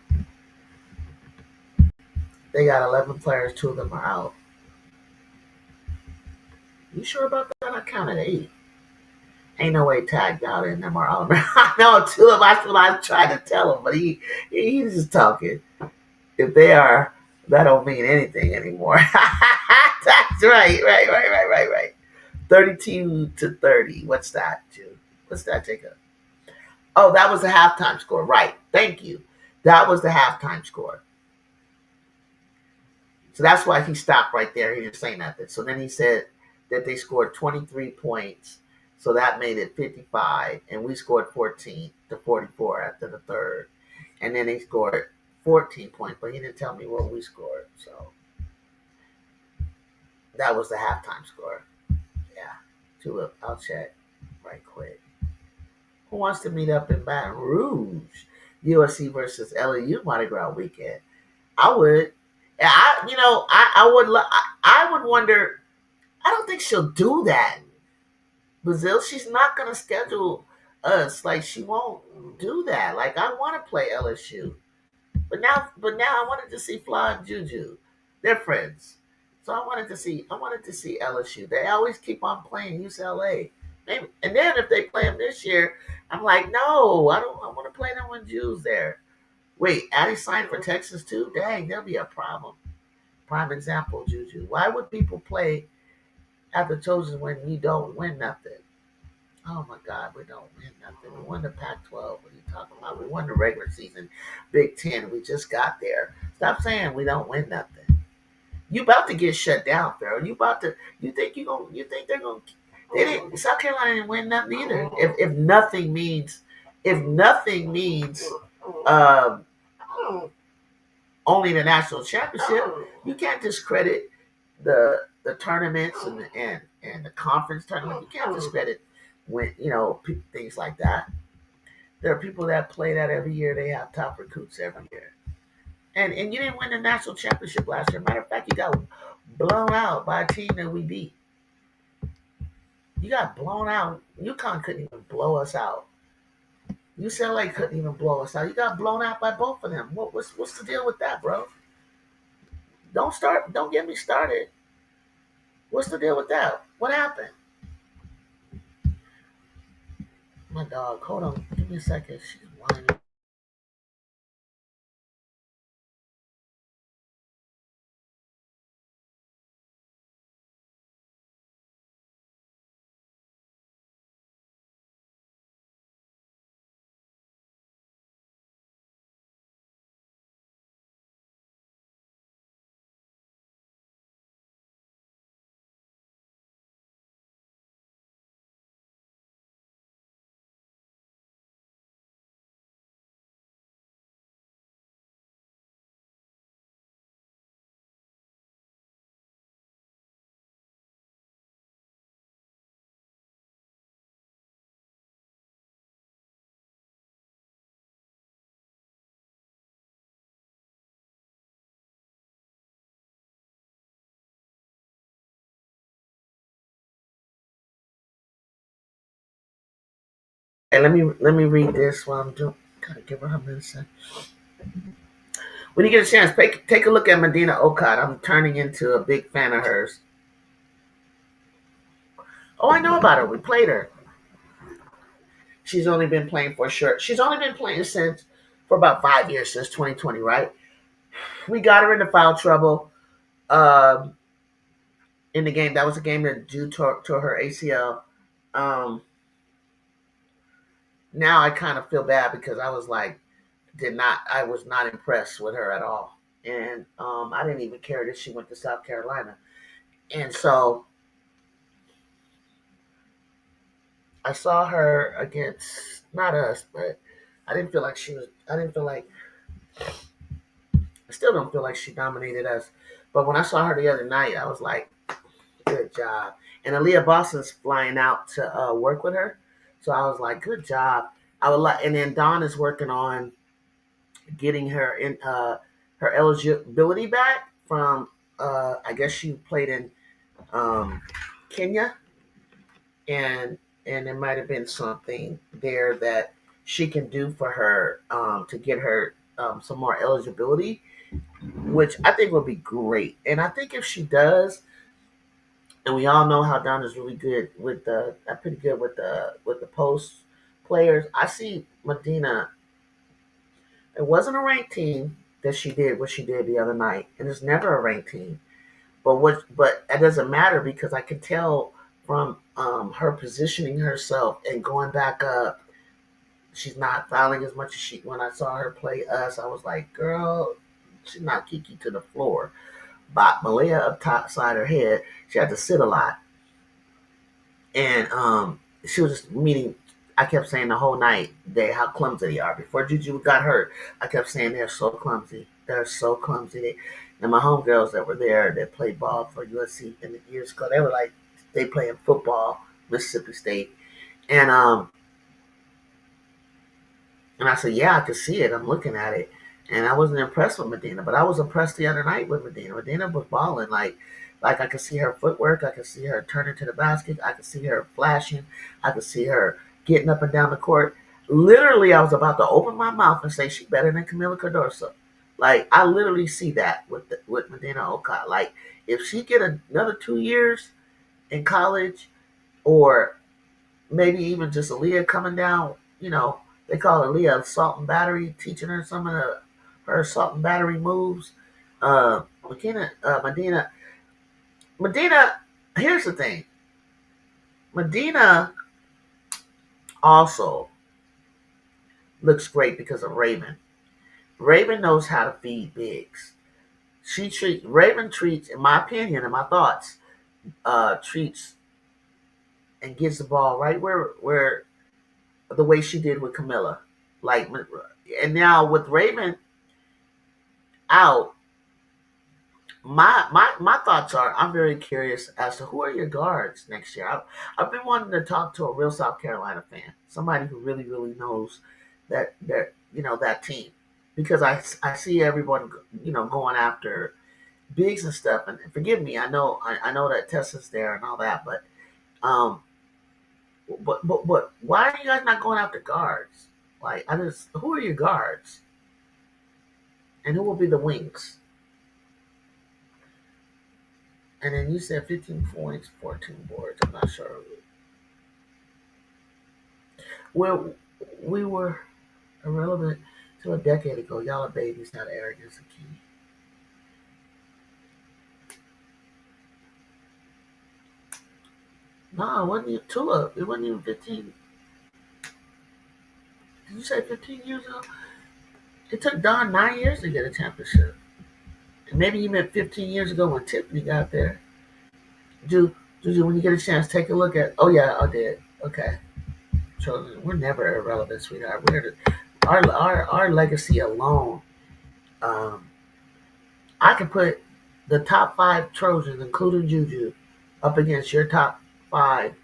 They got 11 players. 2 of them are out. You sure about that? I counted 8. Ain't no way tagged out in them or all. I know two of us. What I tried to tell him, but he's just talking. If they are, that don't mean anything anymore. That's right. 32-30. What's that, Jude? What's that, Jacob? Oh, that was the halftime score. Right. Thank you. That was the halftime score. So that's why he stopped right there. He didn't say nothing. So then he said that they scored 23 points. So that made it 55. And we scored 14-44 after the third. And then they scored 14 points, but he didn't tell me what we scored. So that was the halftime score. Yeah. I'll check right quick. Who wants to meet up in Baton Rouge? USC versus LAU Mardi Gras weekend. I would. I would wonder. I don't think she'll do that. Brazil, she's not gonna schedule us. Like she won't do that. Like I want to play LSU, but now I wanted to see Fly and JuJu. They're friends, so I wanted to see LSU. They always keep on playing UCLA. Maybe, and then if they play them this year, I'm like, no, I don't. I want to play them when Ju's there. Wait, Addie signed for Texas too? Dang, there'll be a problem. Prime example, JuJu. Why would people play at the Trojans when you don't win nothing? Oh my God, we don't win nothing. We won the Pac-12. What are you talking about? We won the regular season, Big Ten. We just got there. Stop saying we don't win nothing. You about to get shut down, Pharaoh. You about to. You think you gonna? You think they're gonna? They didn't. South Carolina didn't win nothing either. If nothing means, um, only the national championship, you can't discredit the tournaments and the conference tournament. You can't discredit when things like that. There are people that play that every year. They have top recruits every year. And you didn't win the national championship last year. Matter of fact, you got blown out by a team that we beat. You got blown out. UConn couldn't even blow us out. UCLA couldn't even blow us out. You got blown out by both of them. What's the deal with that, bro? Don't get me started. What's the deal with that? What happened? My dog, hold on. Give me a second. She's whining. Hey, let me read this while I'm doing. Gotta give her a minute. When you get a chance, take a look at Medina Okot. I'm turning into a big fan of hers. Oh, I know about her. We played her. She's only been playing for a short. She's only been playing for about 5 years, since 2020, right? We got her into foul trouble um, in the game. That was a game that Ju tore her ACL. Um, Now I kind of feel bad because I was not impressed with her at all, and I didn't even care that she went to South Carolina, and so I saw her against not us, but I didn't feel like she was. I didn't feel like. I still don't feel like she dominated us, but when I saw her the other night, I was like, "Good job." And Aaliyah Boston's flying out to work with her, so I was like, "Good job." I would like, and then Dawn is working on getting her in her eligibility back from. I guess she played in um, Kenya, and there might have been something there that she can do for her to get her some more eligibility, which I think will be great. And I think if she does, and we all know how Don is really good with pretty good with the post players. I see Medina. It wasn't a ranked team that she did what she did the other night, and it's never a ranked team. But that doesn't matter because I can tell from her positioning herself and going back up, she's not fouling as much as she. When I saw her play us, I was like, girl, she's not Kiki to the floor. But Malia up top side her head, she had to sit a lot, and she was just meeting. I kept saying the whole night how clumsy they are. Before JuJu got hurt, I kept saying they're so clumsy. They're so clumsy. And my homegirls that were there that played ball for USC in the years ago, they were like they playing football, Mississippi State, and and I said, yeah, I could see it. I'm looking at it. And I wasn't impressed with Medina, but I was impressed the other night with Medina. Medina was balling. Like I could see her footwork. I could see her turning to the basket. I could see her flashing. I could see her getting up and down the court. Literally, I was about to open my mouth and say she's better than Camila Cardoso. Like, I literally see that with Medina Okada. Like, if she get another 2 years in college, or maybe even just Aaliyah coming down, they call Aaliyah assault and battery, teaching her some of her assault and battery moves. Medina, here's the thing. Medina also looks great because of Raven. Raven knows how to feed bigs. Raven treats, in my opinion and my thoughts, treats and gives the ball right where the way she did with Camilla. Like, and now with Raven out, my thoughts are I'm very curious as to who are your guards next year. I've been wanting to talk to a real South Carolina fan, somebody who really knows that team, because I see everyone going after bigs and stuff. And forgive me, I know that Tessa's there and all that, um but why are you guys not going after guards? Like, who are your guards and who will be the wings? And then you said 15 points, 14 boards. I'm not sure. Well, we were irrelevant to a decade ago. Y'all are babies, not arrogance and key. No, it wasn't even Tula. It wasn't even 15. Did you say 15 years ago? It took Don 9 years to get a championship. And maybe you meant 15 years ago when Tiffany got there. Juju, when you get a chance, take a look at. Oh yeah, I did. Okay. So we're never irrelevant, sweetheart. Our legacy alone. Um, I can put the top 5 Trojans, including JuJu, up against your top 5.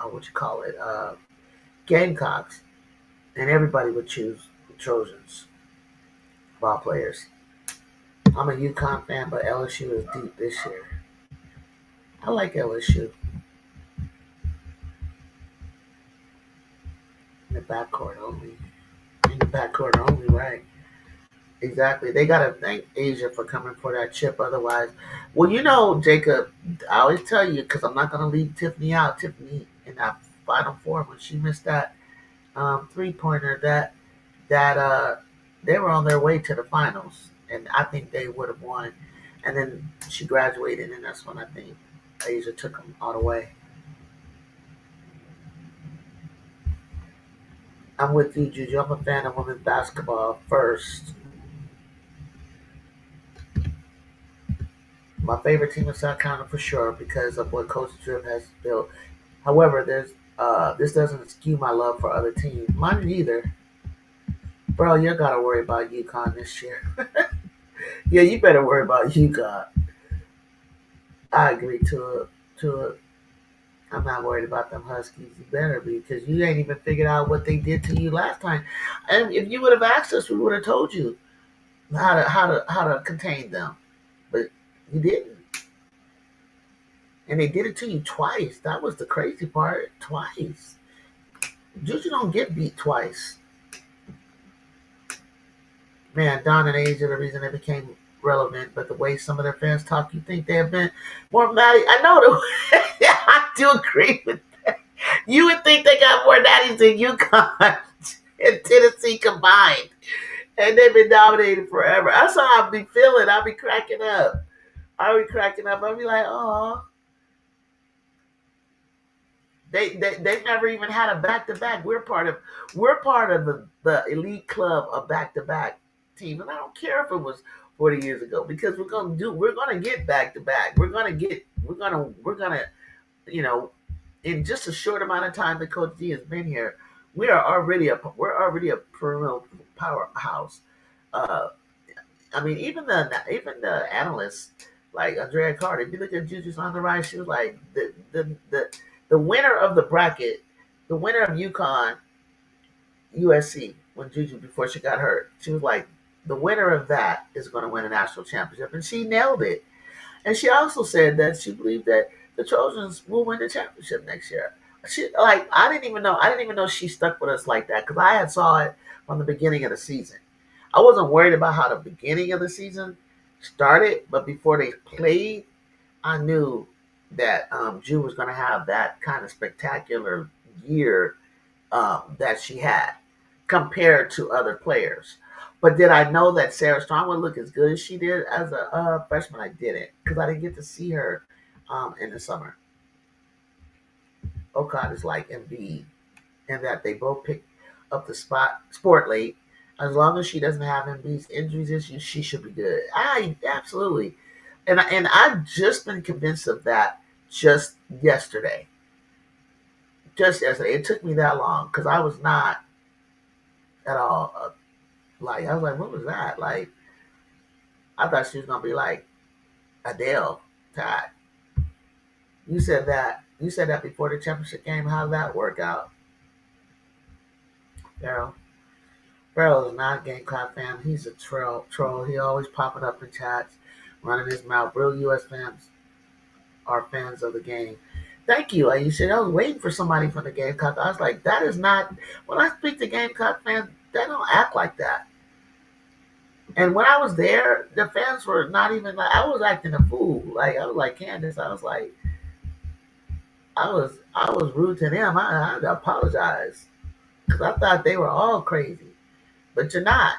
What you call it? Gamecocks, and everybody would choose the Trojans ball players. I'm a UConn fan, but LSU is deep this year. I like LSU in the backcourt only. In the backcourt only, right? Exactly. They gotta thank Asia for coming for that chip. Otherwise, well, Jacob, I always tell you because I'm not gonna leave Tiffany out. Tiffany in that Final Four when she missed that 3-pointer, that they were on their way to the finals, and I think they would have won. And then she graduated, and that's when I think Asia took them all the way. I'm with you, Juju. I'm a fan of women's basketball first. My favorite team is South Carolina for sure because of what Coach Drip has built. However, this doesn't skew my love for other teams. Mine neither. Bro, you gotta worry about UConn this year. Yeah, you better worry about UConn. I agree to it. I'm not worried about them Huskies. You better be, because you ain't even figured out what they did to you last time. And if you would have asked us, we would have told you how to contain them. But you didn't. And they did it to you twice. That was the crazy part. Twice. Juju don't get beat twice. Man, Don and Asia, the reason they became relevant, but the way some of their fans talk, you think they have been more natty. I know the I do agree with that. You would think they got more natties than UConn and Tennessee combined. And they've been dominated forever. That's how I be feeling. I be cracking up. I be cracking up. I be like, oh, they've never even had a back to back. We're part of the elite club of back to back team, and I don't care if it was 40 years ago because we're gonna get back to back. We're gonna you know in just a short amount of time that Coach D has been here, we're already a perennial powerhouse. Uh, I mean, even the analysts like Andrea Carter. If you look at Juju's on the right, she was like the winner of the bracket, the winner of UConn USC when Juju before she got hurt. She was like the winner of that is going to win a national championship, and she nailed it. And she also said that she believed that the Trojans will win the championship next year. She like I didn't even know she stuck with us like that because I had saw it from the beginning of the season. I wasn't worried about how the beginning of the season started, but before they played, I knew that Jew was going to have that kind of spectacular year that she had compared to other players. But did I know that Sarah Strong would look as good as she did as a freshman? I didn't because I didn't get to see her in the summer. Ocon is like Embiid, and that they both picked up the sport late. As long as she doesn't have Embiid's injuries issues, she should be good. I absolutely, and I've just been convinced of that just yesterday. Just yesterday, it took me that long because I was not at all like I was like, what was that? Like I thought she was gonna be like Adele Todd. You said that. You said that before the championship game. How did that work out, Daryl? Farrell is not a Gamecock fan. He's a troll. He always popping up in chats, running his mouth. Real U.S. fans are fans of the game. Thank you, Aisha. I was waiting for somebody from the Gamecock. I was like, that is not. When I speak to Gamecock fans, they don't act like that. And when I was there, the fans were not even like. I was acting a fool. Like I was like Candace. I was like, I was rude to them. I had to apologize because I thought they were all crazy, but you're not.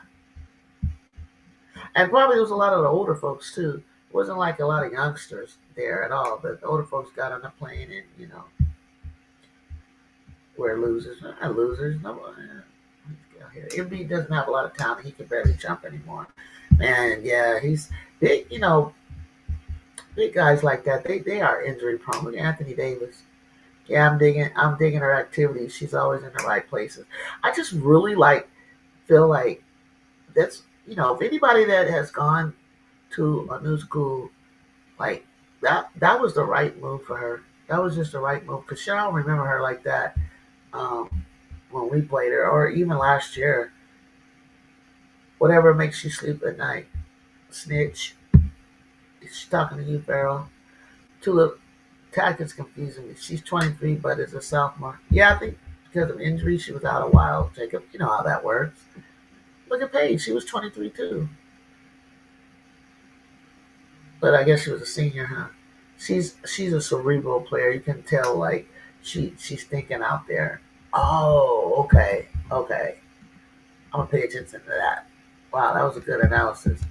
And probably there was a lot of the older folks too. It wasn't like a lot of youngsters there at all. But the older folks got on the plane and we're losers. We're not losers. No one. MB doesn't have a lot of talent. He can barely jump anymore. Man, yeah, he's big. Big guys like that. They are injury prone. Look at Anthony Davis. Yeah, I'm digging her activities. She's always in the right places. I just really feel like that's if anybody that has gone to a new school like that was the right move for her. That was just the right move because I don't remember her like that when we played her or even last year. Whatever makes you sleep at night, snitch. She's talking to you, Farrell. Tulip Tactics confusing me. She's 23, but is a sophomore. Yeah, I think because of injury, she was out a while. Jacob, you know how that works. Look at Paige. She was 23 too. But I guess she was a senior, huh? She's a cerebral player. You can tell like she's thinking out there. Oh, okay, okay. I'm gonna pay attention to that. Wow, that was a good analysis.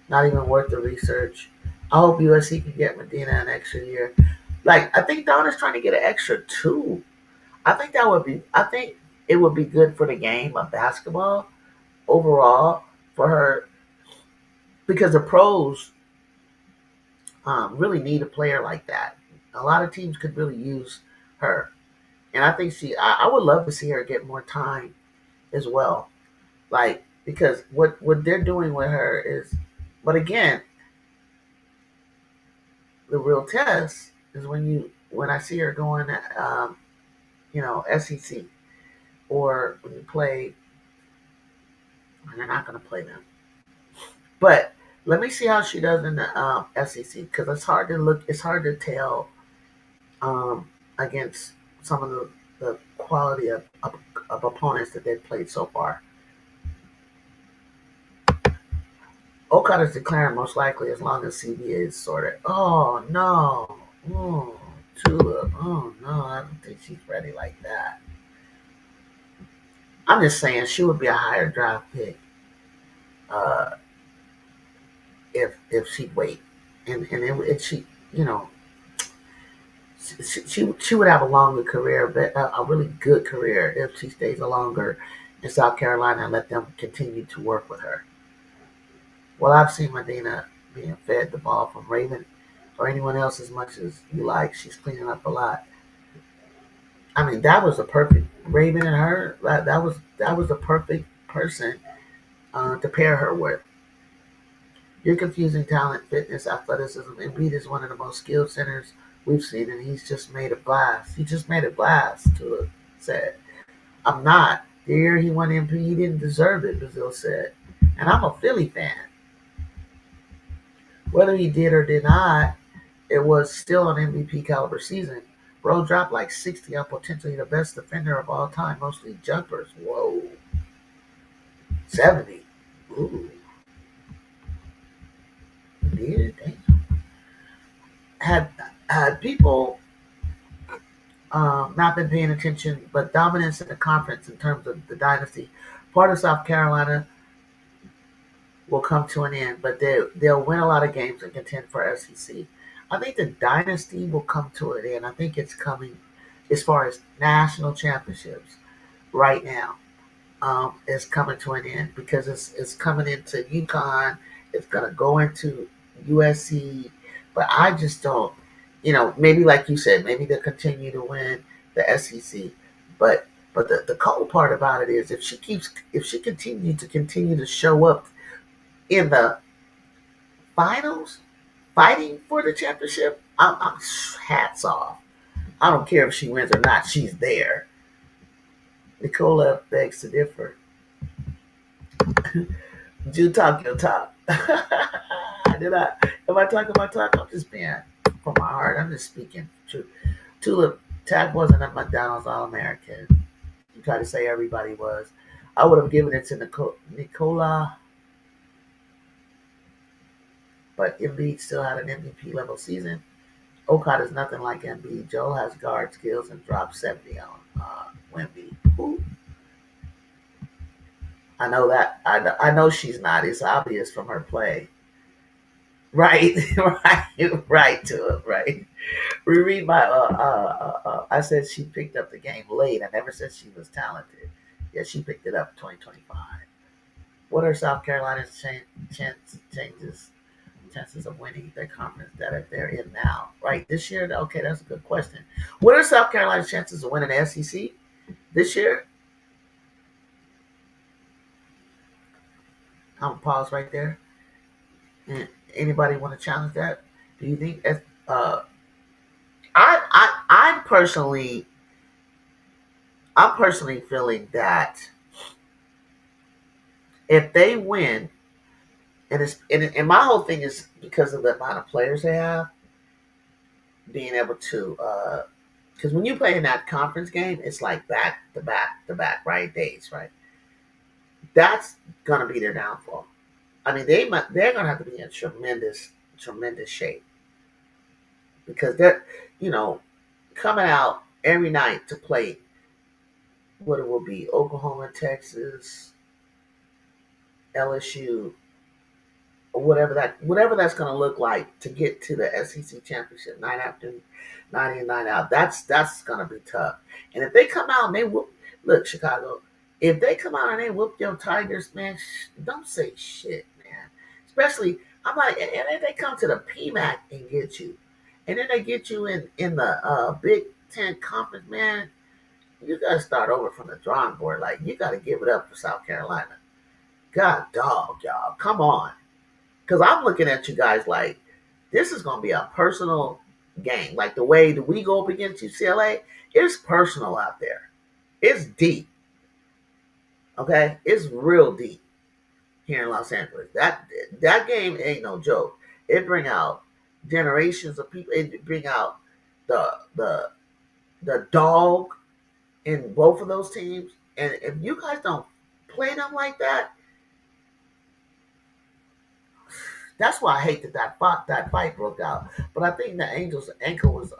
Not even worth the research. I hope USC can get Medina an extra year. Like I think Donna's trying to get an extra two. I think that would be. I think it would be good for the game of basketball overall for her because the pros really need a player like that. A lot of teams could really use her, and I think I would love to see her get more time as well. Like because what they're doing with her is, but again, the real test is when I see her going, SEC or when you play, and they're not going to play them. But let me see how she does in the SEC because it's hard to look. It's hard to tell against some of the quality of opponents that they've played so far. Okada's declaring most likely as long as CBA is sorted. Oh no. Oh, Tulip. Oh no, I don't think she's ready like that. I'm just saying she would be a higher draft pick uh, if she'd wait, and she you know she would have a longer career, but a really good career if she stays longer in South Carolina and let them continue to work with her. Well, I've seen Medina being fed the ball from Raven or anyone else as much as you like. She's cleaning up a lot. I mean, that was the perfect Raven and her. That was the perfect person to pair her with. You're confusing talent, fitness, athleticism. Embiid is one of the most skilled centers we've seen, and he's just made a blast. He just made a blast, Tula said. I'm not. The year he won MVP, he didn't deserve it, Brazil said. And I'm a Philly fan. Whether he did or did not, it was still an MVP caliber season. Bro dropped like 60 on potentially the best defender of all time, mostly jumpers. Whoa. 70. Ooh. Did had people not been paying attention, but dominance in the conference in terms of the dynasty. Part of South Carolina will come to an end, but they'll win a lot of games and contend for SEC. I think the dynasty will come to an end. I think it's coming as far as national championships right now. Is coming to an end because it's coming into UConn. It's gonna go into USC, but I just don't. Maybe like you said, maybe they'll continue to win the SEC, but the cold part about it is if she continue to show up in the finals, fighting for the championship, I'm hats off. I don't care if she wins or not. She's there. Nicola begs to differ. Jew talk your talk. Did I? Am I talking my talk? I'm just being from my heart. I'm just speaking truth. Tulip Tack wasn't a McDonald's All American. You try to say everybody was. I would have given it to Nicola, but Embiid still had an MVP level season. Okada's nothing like Embiid. Joel has guard skills and dropped 70 on Wemby. Ooh. I know that. I know she's not. It's obvious from her play. Right, right to it, right. Reread my. I said she picked up the game late. I never said she was talented. Yeah, she picked it up 2025. What are South Carolina's chances of winning their conference that they're in now? Right, this year. Okay, that's a good question. What are South Carolina's chances of winning the SEC this year? I'm gonna pause right there. Anybody want to challenge that? Do you think? I'm personally feeling that if they win, and my whole thing is because of the amount of players they have, being able to, because when you play in that conference game, it's like back to back to back, right? Days, right? That's gonna be their downfall. I mean, they're gonna have to be in tremendous shape because they're, you know, coming out every night to play what it will be Oklahoma, Texas, LSU, or whatever that's going to look like to get to the SEC championship night after night in night out. That's going to be tough. And if they come out and they whoop, look Chicago, if they come out and they whoop your Tigers, man, don't say shit, man. Especially I'm like, and then they come to the PMAC and get you, and then they get you in the Big Ten conference, man. You got to start over from the drawing board. Like you got to give it up for South Carolina. God dog, y'all, come on. Because I'm looking at you guys like this is going to be a personal game. Like the way that we go up against UCLA, it's personal out there. It's deep. Okay, it's real deep here in Los Angeles. That game ain't no joke. It bring out generations of people. It bring out the the dog in both of those teams. And if you guys don't play them like that, That's why I hate that fight broke out. But I think the Angel's ankle was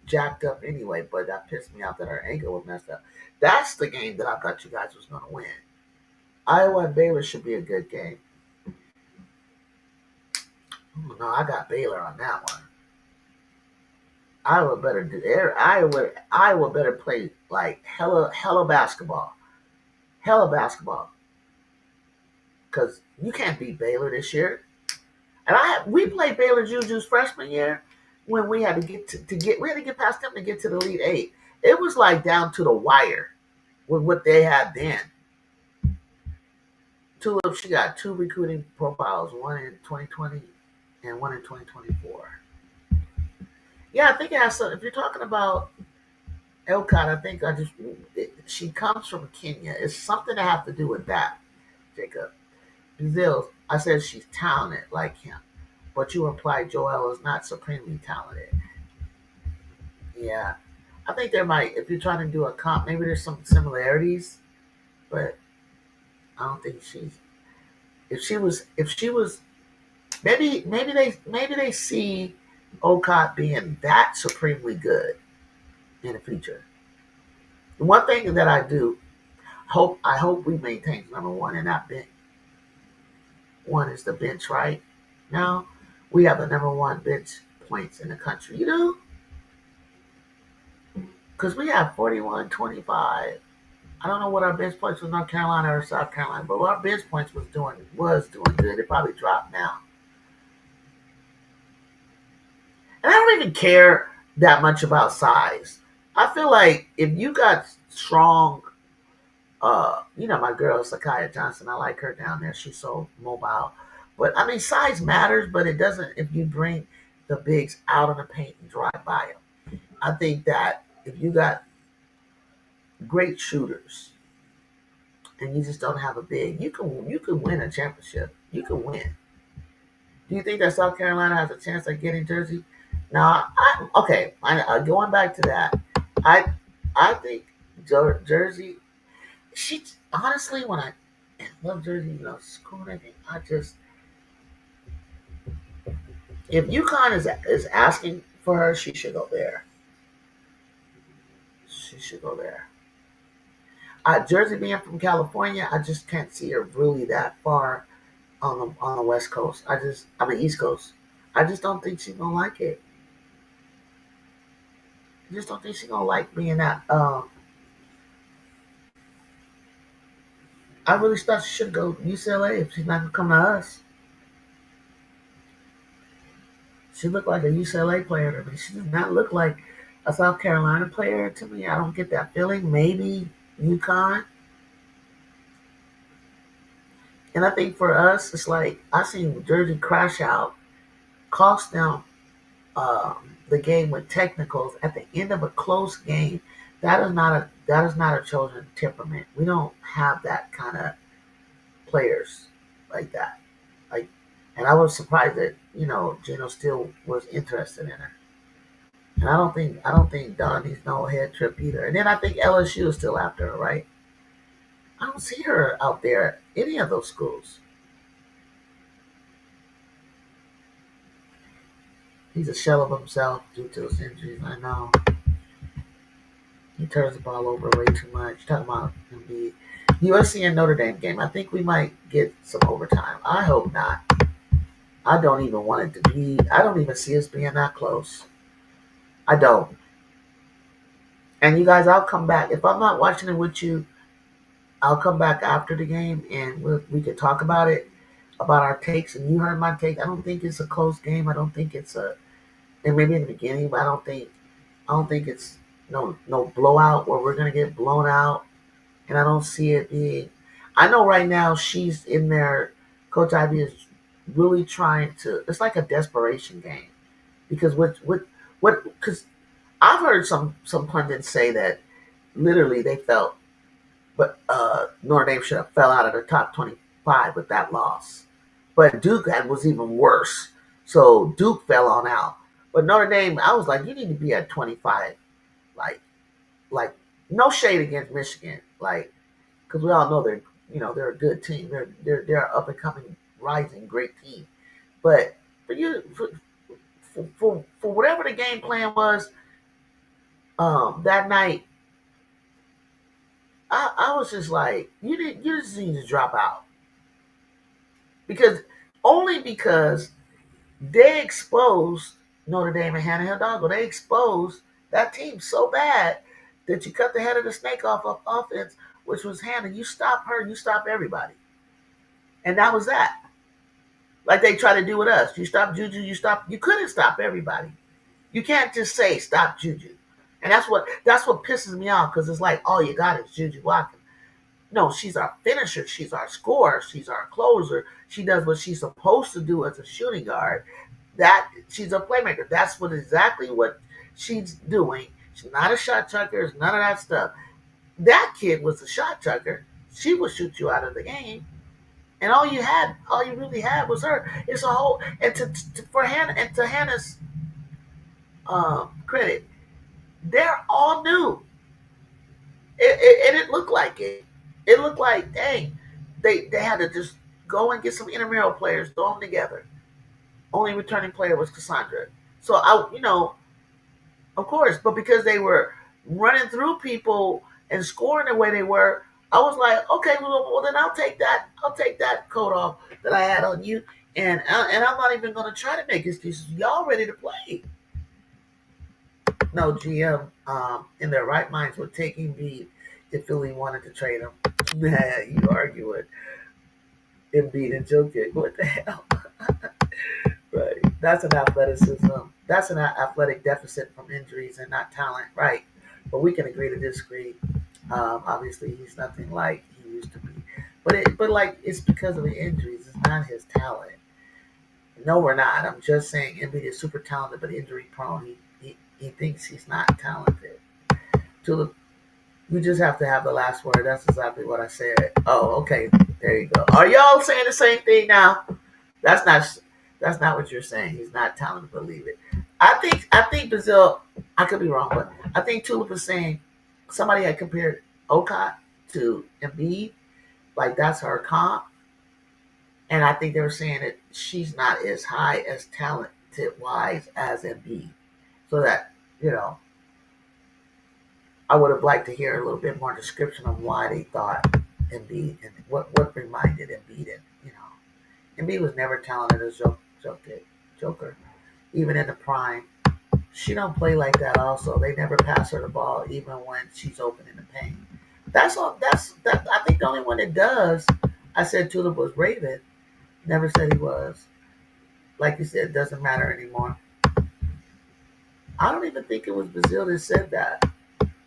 jacked up anyway. But that pissed me off that her ankle was messed up. That's the game that I thought you guys was going to win. Iowa and Baylor should be a good game. Oh, no, I got Baylor on that one. Iowa better do Iowa better play like hella basketball. Hella basketball. Because you can't beat Baylor this year. And we played Baylor JuJu's freshman year when we had to get past them to get to the Elite Eight. It was like down to the wire with what they had then. She got two recruiting profiles, one in 2020 and one in 2024. Yeah, I think it has some. If you're talking about Elcott, I think she comes from Kenya. It's something to have to do with that, Jacob. Brazil, I said she's talented like him, but you implied Joel is not supremely talented. Yeah, I think there might, if you're trying to do a comp, maybe there's some similarities, but I don't think she's. If she was, maybe they see Olcott being that supremely good in the future. The one thing that I hope we maintain number one in that bench. One is the bench right now. We have the number one bench points in the country. You know, because we have 41, 25. I don't know what our bench points was North Carolina or South Carolina, but our bench points was doing good. It probably dropped now. And I don't even care that much about size. I feel like if you got strong, my girl Sakaya Johnson, I like her down there. She's so mobile. But I mean, size matters, but it doesn't if you bring the bigs out of the paint and drive by them. I think that if you got great shooters and you just don't have a big, you can win a championship. You can win. Do you think that South Carolina has a chance of getting Jersey? Now, going back to that, I think Jersey. She honestly, when I love Jersey, school and everything, if UConn is asking for her, she should go there. She should go there. Jersey being from California, I just can't see her really that far on the West Coast. I mean East Coast. I just don't think she's gonna like it. I just don't think she's gonna like being that. I really thought she should go UCLA if she's not gonna come to us. She looked like a UCLA player to me. She does not look like a South Carolina player to me. I don't get that feeling. Maybe UConn. And I think for us, it's like I seen Jersey crash out, cost them the game with technicals at the end of a close game. That is not a Trojan temperament. We don't have that kind of players like that. Like, and I was surprised that Gino still was interested in her. And I don't think Don needs no head trip either. And then I think LSU is still after her, right? I don't see her out there at any of those schools. He's a shell of himself due to his injuries. I know. He turns the ball over way too much. Talking about the USC and Notre Dame game. I think we might get some overtime. I hope not. I don't even want it to be. I don't even see us being that close. I don't. And you guys, I'll come back. If I'm not watching it with you, I'll come back after the game and we can talk about it, about our takes. And you heard my take. I don't think it's a close game. I don't think it's and maybe in the beginning, but I don't think it's no blowout where we're gonna get blown out. And I don't see it being. I know right now she's in there. Coach Ivy is really trying to. It's like a desperation game because because I've heard some pundits say that literally they felt, but Notre Dame should have fell out of the top 25 with that loss. But Duke was even worse, so Duke fell on out. But Notre Dame, I was like, you need to be at 25, like like no shade against Michigan, like because we all know they're a good team. They're up and coming, rising, great team. But for you, for whatever the game plan was, that night, I was just like, you just need to drop out because only because they exposed Notre Dame and Hannah Hildalgo. They exposed that team so bad that you cut the head of the snake off of offense, which was Hannah. You stop her, you stop everybody, and that was that. Like they try to do with us. You stop JuJu, you stop. You couldn't stop everybody. You can't just say stop JuJu, and that's what pisses me off because it's like all you got is JuJu Watkins. No, she's our finisher. She's our scorer. She's our closer. She does what she's supposed to do as a shooting guard. That she's a playmaker. That's exactly what she's doing. She's not a shot chucker. It's none of that stuff. That kid was a shot chucker. She would shoot you out of the game. And all you really had was her. It's a whole, and for Hannah, and to Hannah's credit, they're all new. And it looked like it. It looked like, dang, they had to just go and get some intramural players, throw them together. Only returning player was Cassandra. So of course, but because they were running through people and scoring the way they were, I was like, okay, well then I'll take that. I'll take that coat off that I had on you, and I'm not even going to try to make excuses. Y'all ready to play? No GM in their right minds would take Embiid if Philly wanted to trade him. Yeah, you argue with Embiid and Jokic. What the hell? Right. That's an athleticism. That's an athletic deficit from injuries and not talent. Right. But we can agree to disagree. Obviously, he's nothing like he used to be. But like it's because of the injuries. It's not his talent. No, we're not. I'm just saying Embiid is super talented, but injury prone. He thinks he's not talented. Tulip, you just have to have the last word. That's exactly what I said. Oh, okay. There you go. Are y'all saying the same thing now? That's not that's not what you're saying. He's not talented. Believe it. I think Brazil. I could be wrong, but I think Tulip is saying somebody had compared Okot to Embiid, like that's her comp, and I think they were saying that she's not as high as talented wise as Embiid. So that you know, I would have liked to hear a little bit more description of why they thought Embiid and what reminded Embiid and Embiid was never talented as Joker, even in the prime. She don't play like that. Also, they never pass her the ball, even when she's open in the paint. That's all. That. I think the only one that does. I said Tulip was Raven. Never said he was. Like you said, it doesn't matter anymore. I don't even think it was Brazil that said that.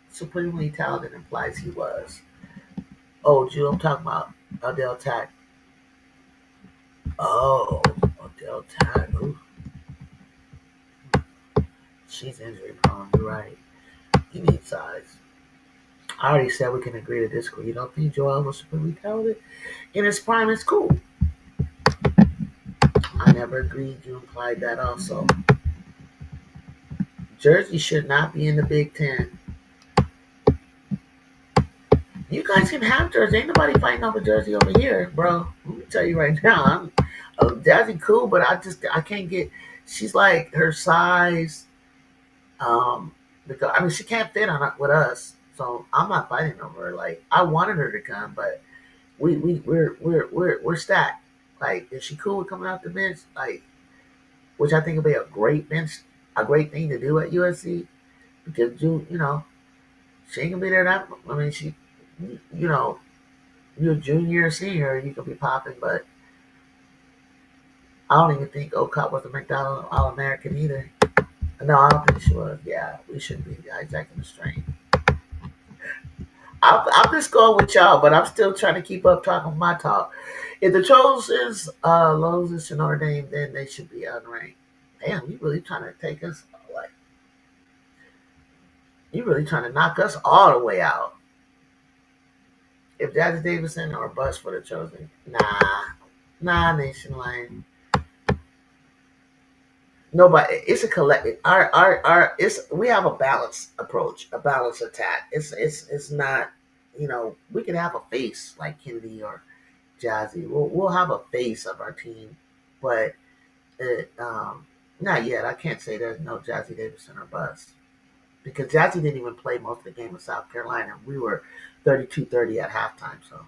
Supremely talented implies he was. Oh, Jew, I'm talking about Adele Tack. Oh, Adele Tack. Ooh. She's injury prone. You're right. He needs size. I already said we can agree to disagree. You don't think Joel was supremely talented? In his prime, it's cool. I never agreed. You implied that also. Jersey should not be in the Big Ten. You guys can have Jersey. Ain't nobody fighting over Jersey over here, bro. Let me tell you right now. Jazzy cool, but I can't get. She's like her size. Because I mean she can't fit on with us, so I'm not fighting over her. Like I wanted her to come, but we're stacked. Like is she cool with coming off the bench? Like which I think would be a great bench, a great thing to do at USC because she ain't gonna be there that. I mean she, you know, you're a junior or senior, you can be popping, but I don't even think Ocott was a McDonald All American either. No, I don't think she was. Yeah, we shouldn't be hijacking the strain. I'm just going with y'all, but I'm still trying to keep up talking my talk. If the Trojans loses to Notre Dame, then they should be unranked. Damn, you really trying to take us like you really trying to knock us all the way out. If Jazzy Davidson or bust for the Trojans, nah, Nation Lane. Nobody. It's a collective. Our. It's we have a balanced approach, a balanced attack. It's not. We can have a face like Kennedy or Jazzy. We'll have a face of our team, but It, not yet. I can't say there's no Jazzy Davidson or bust because Jazzy didn't even play most of the game with South Carolina. We were 32-30 at halftime, so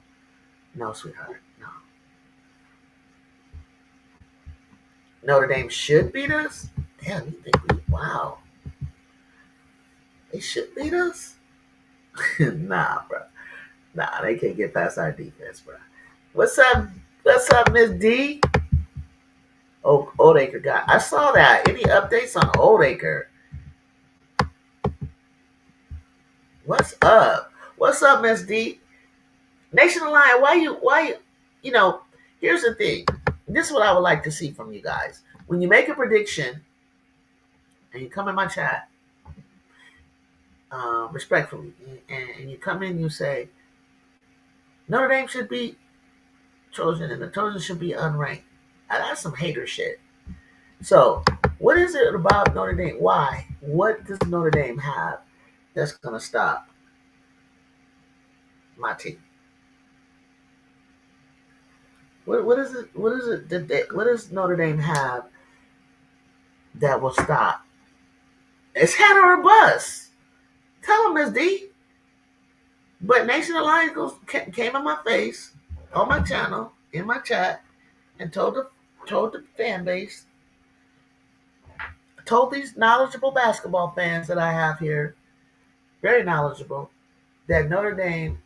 no, sweetheart, no. Notre Dame should beat us. Damn, you think we? Wow, they should beat us? Nah, bro. Nah, they can't get past our defense, bro. What's up? What's up, Miss D? Oh, Oldacre guy. I saw that. Any updates on Oldacre? What's up? What's up, Miss D? Nation of Lion, you know, here's the thing. This is what I would like to see from you guys. When you make a prediction and you come in my chat, respectfully, and you come in and you say, Notre Dame should be Trojan and the Trojans should be unranked. That's some hater shit. So, what is it about Notre Dame? Why? What does Notre Dame have that's going to stop my team? What is it? What is it? What does Notre Dame have that will stop? It's Hannah or bust. Tell them, Miss D. But Nation Alliance came in my face on my channel in my chat and told the fan base, told these knowledgeable basketball fans that I have here, very knowledgeable, that Notre Dame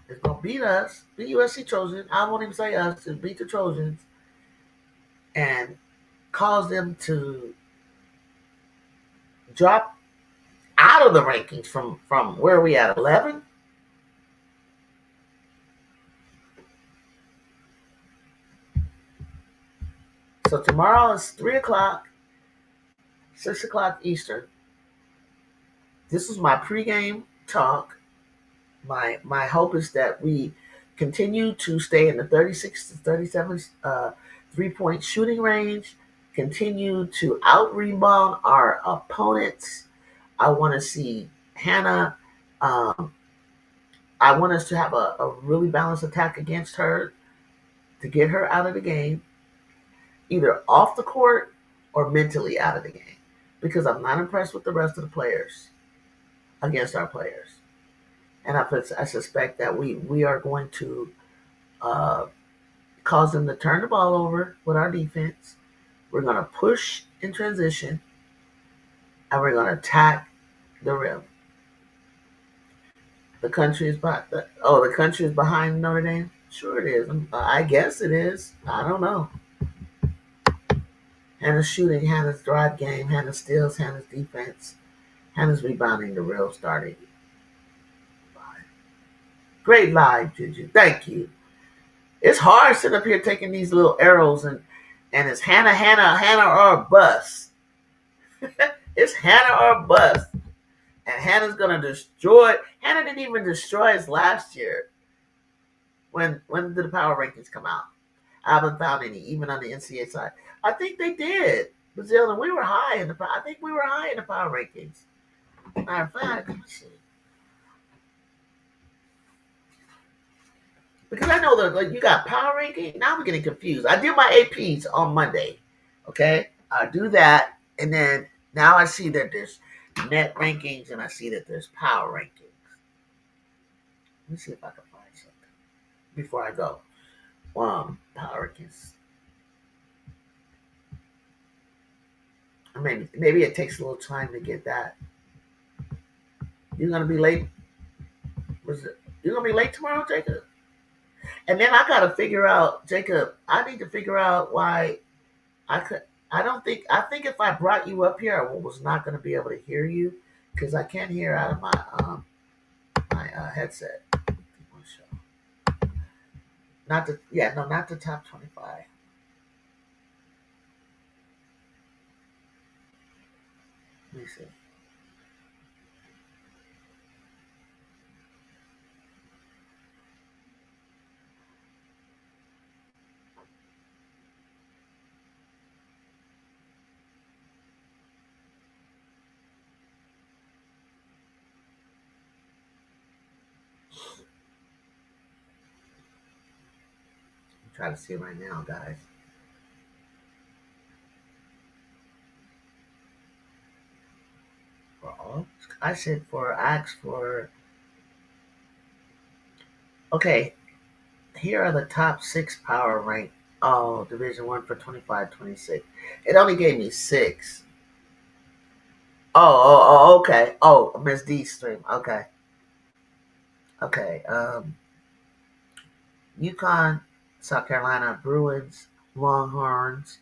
is going to beat us, beat USC Trojans. I won't even say us, to beat the Trojans and cause them to drop out of the rankings from where are we at, 11? So tomorrow is 3 o'clock, 6 o'clock Eastern. This is my pregame talk. My hope is that we continue to stay in the 36 to 37 3-point shooting range, continue to out rebound our opponents. I want to see Hannah. I want us to have a really balanced attack against her to get her out of the game, either off the court or mentally out of the game, because I'm not impressed with the rest of the players against our players. And I suspect that we are going to cause them to turn the ball over with our defense. We're going to push in transition, and we're going to attack the rim. The country is the country is behind Notre Dame. Sure it is. I guess it is. I don't know. Hannah's shooting, Hannah's drive game, Hannah's steals, Hannah's defense, Hannah's rebounding, the real starting. Great live, JuJu. Thank you. It's hard sitting up here taking these little arrows and it's Hannah or bust. It's Hannah or bust. And Hannah's gonna destroy. Hannah didn't even destroy us last year. When did the power rankings come out? I haven't found any, even on the NCAA side. I think they did. Brazil, and we were high in the. I think we were high in the power rankings. Matter of fact, let me see. Because I know that like you got power ranking. Now I'm getting confused. I did my APs on Monday. Okay, I do that, and then now I see that there's net rankings, and I see that there's power rankings. Let me see if I can find something before I go. Power rankings. Maybe it takes a little time to get that. You're gonna be late. You're gonna be late tomorrow, Jacob? And then I gotta figure out, Jacob. I need to figure out why I could. I think if I brought you up here, I was not gonna be able to hear you because I can't hear out of my headset. Not the top 25. Let me see. Try to see it right now, guys. For all, I said for acts for. Okay, here are the top 6 power rank. Oh, Division One for 25-26. It only gave me 6. Okay. Oh, Miss D stream. Okay, okay. UConn, South Carolina, Bruins, Longhorns,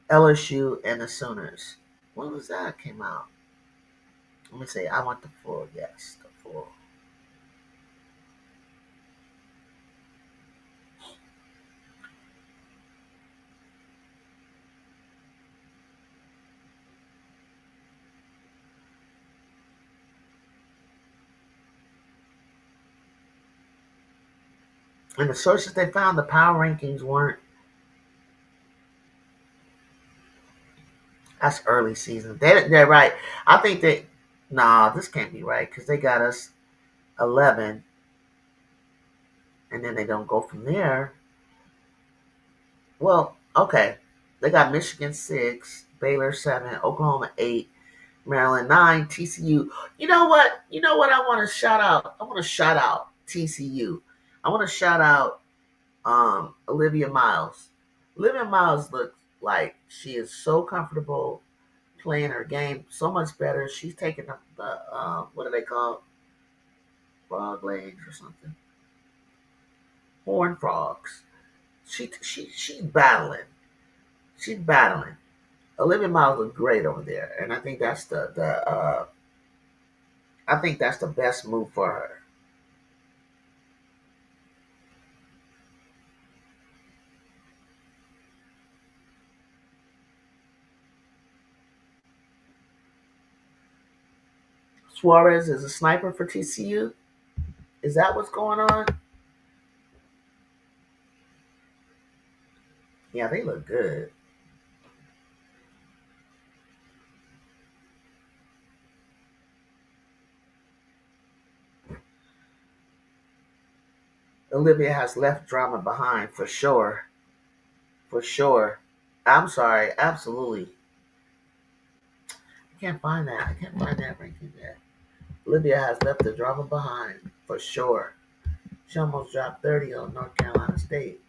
LSU, and the Sooners. When was that came out? Let me see. I want the full. Yes, the full. And the sources they found, the power rankings weren't. That's early season. They're right. I think they. Nah, this can't be right because they got us 11, and then they don't go from there. Well, okay. They got Michigan 6, Baylor 7, Oklahoma 8, Maryland 9, TCU. You know what? You know what I want to shout out? I want to shout out TCU. I want to shout out Olivia Miles. Olivia Miles looks like she is so comfortable playing her game so much better. She's taking the what do they call frog legs or something? Horn frogs. She's battling. She's battling. Olivia Miles looks great over there, and I think that's the I think that's the best move for her. Suarez is a sniper for TCU. Is that what's going on? Yeah, they look good. Olivia has left drama behind for sure. For sure. I'm sorry, absolutely. I can't find that. I can't find that ranking there. Olivia has left the drama behind for sure. She almost dropped 30 on North Carolina State.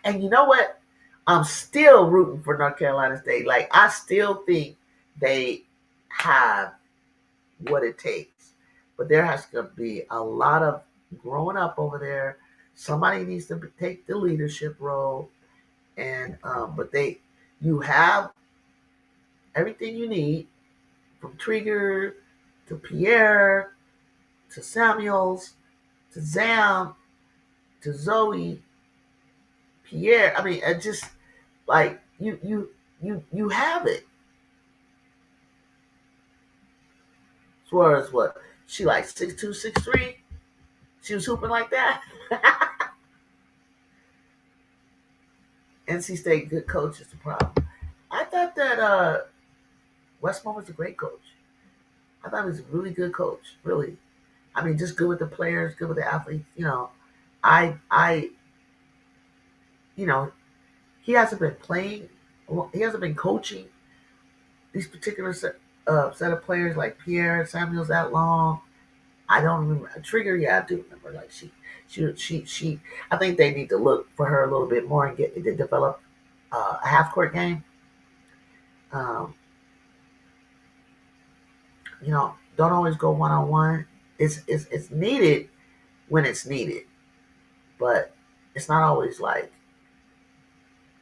And you know what? I'm still rooting for North Carolina State. Like, I still think they have what it takes. But there has to be a lot of growing up over there. Somebody needs to take the leadership role. And but you have everything you need from Trigger to Pierre to Samuels to Zam to Zoe, Pierre. I mean, it just like you have it. Suarez, what? She like 6'2", 6'3". She was hooping like that. NC State good coach is the problem. I thought that Westmore was a great coach. I thought he was a really good coach. Really, I mean, just good with the players, good with the athletes. I, you know, he hasn't been playing. He hasn't been coaching these particular set of players like Pierre Samuels that long. I don't remember Trigger. Yeah, I do remember. Like she. I think they need to look for her a little bit more and get to develop a half court game. Um, don't always go 1-on-1. It's needed when it's needed, but it's not always like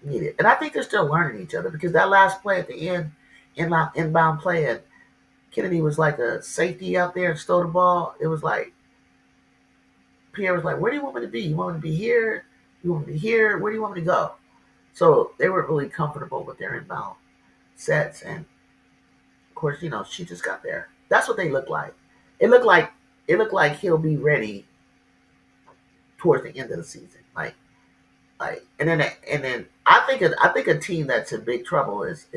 needed. And I think they're still learning each other because that last play at the end, inbound play, and Kennedy was like a safety out there and stole the ball. It was like Pierre was like, "Where do you want me to be? You want me to be here? You want me to be here? Where do you want me to go?" So they were really comfortable with their inbound sets, and of course, she just got there. That's what they look like. It looked like he'll be ready towards the end of the season. And then I think a team that's in big trouble is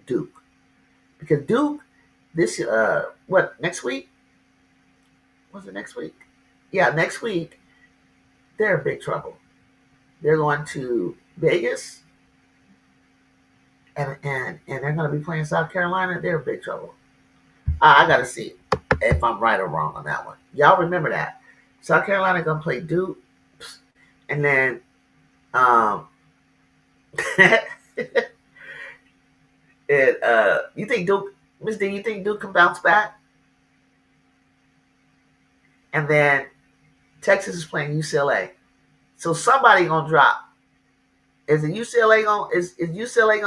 Duke, because Duke this what next week was it next week? Yeah, next week they're in big trouble. They're going to Vegas, and they're going to be playing South Carolina. They're in big trouble. I got to see if I'm right or wrong on that one. Y'all remember that South Carolina going to play Duke, and then you think Duke, Miss D, you think Duke can bounce back? And then Texas is playing UCLA. So somebody gonna drop. Is it UCLA gonna is UCLA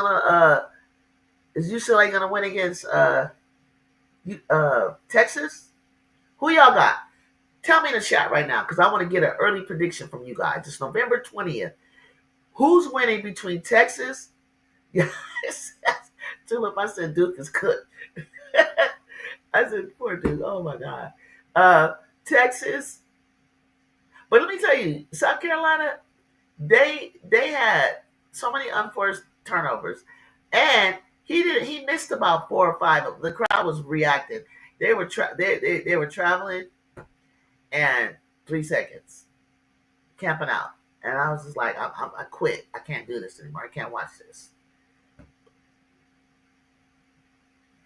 gonna win against Texas? Who y'all got? Tell me in the chat right now, because I want to get an early prediction from you guys. It's November 20th. Who's winning between Texas? Yes. Tulip, I said Duke is cooked. I said poor Duke. Oh my God. Texas. But let me tell you, South Carolina, they had so many unforced turnovers, and he missed about 4 or 5 of them. The crowd was reacting. They were they were traveling, and 3 seconds camping out, and I was just like, I quit. I can't do this anymore. I can't watch this.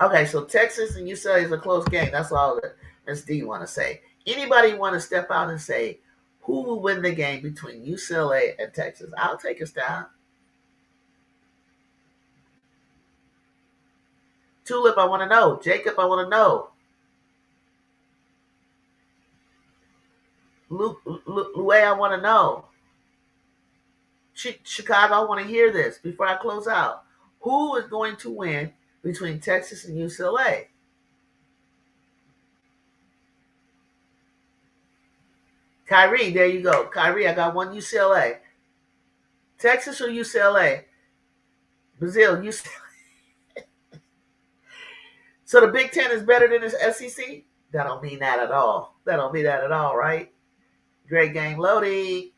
Okay, so Texas and UCLA is a close game. That's all that Ms. D want to say. Anybody want to step out and say who will win the game between UCLA and Texas? I'll take us down. Tulip, I want to know. Jacob, I want to know. Lue, I want to know. Chicago, I want to hear this before I close out. Who is going to win between Texas and UCLA? Kyrie, there you go. Kyrie, I got one UCLA. Texas or UCLA? Brazil, UCLA. So the Big Ten is better than the SEC? That don't mean that at all. That don't mean that at all, right? Great game, Lodi.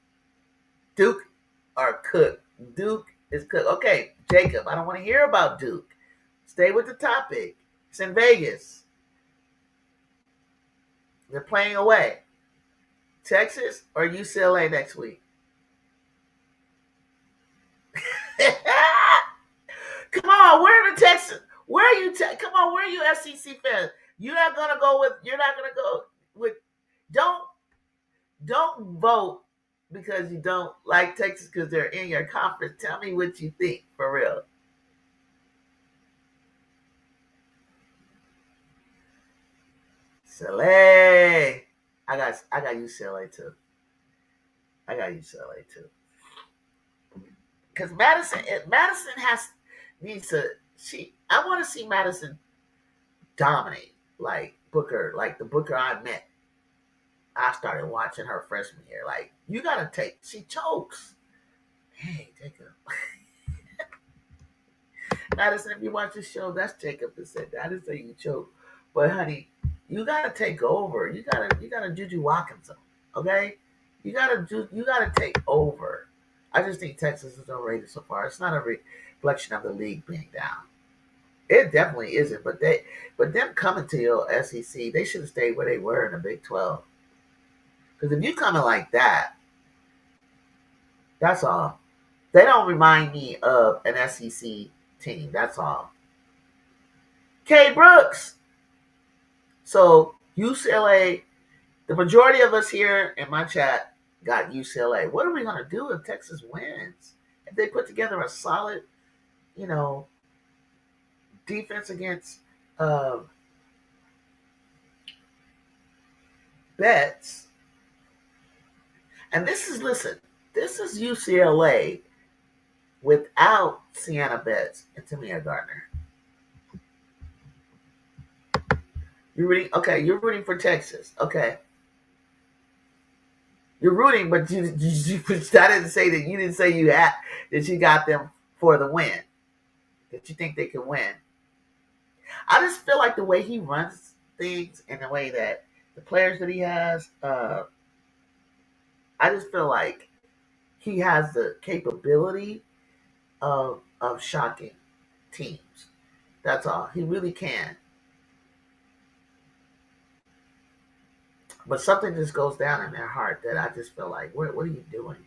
Duke are cooked. Duke is cooked. Okay, Jacob, I don't want to hear about Duke. Stay with the topic. It's in Vegas. They're playing away. Texas or UCLA next week? Come on, where are the Texans? Where are you? Come on, where are you SEC fans? You're not gonna go with. Don't vote because you don't like Texas because they're in your conference. Tell me what you think for real. UCLA. I got UCLA too. I got UCLA too. Because Madison needs to. I want to see Madison dominate like Booker, like the Booker I met. I started watching her freshman year. Like, you gotta take. She chokes. Hey, Jacob. Madison, if you watch this show, that's Jacob that said that. I didn't say you choke, but honey, you gotta take over. You gotta JuJu Watkins them. Okay, you gotta take over. I just think Texas is overrated so far. It's not a reflection of the league being down. It definitely isn't. But them coming to your SEC, they should have stayed where they were in the Big 12. Because if you coming like that, that's all. They don't remind me of an SEC team. That's all. K. Brooks. So UCLA, the majority of us here in my chat got UCLA. What are we going to do if Texas wins? If they put together a solid, defense against bets. And this is UCLA without Sienna Betts and Tamia Gardner. You're rooting for Texas. Okay. You're rooting, but I didn't say that. You didn't say that you got them for the win. That you think they can win. I just feel like the way he runs things and the way that the players that he has, I just feel like he has the capability of shocking teams. That's all. He really can. But something just goes down in their heart that I just feel like, what are you doing?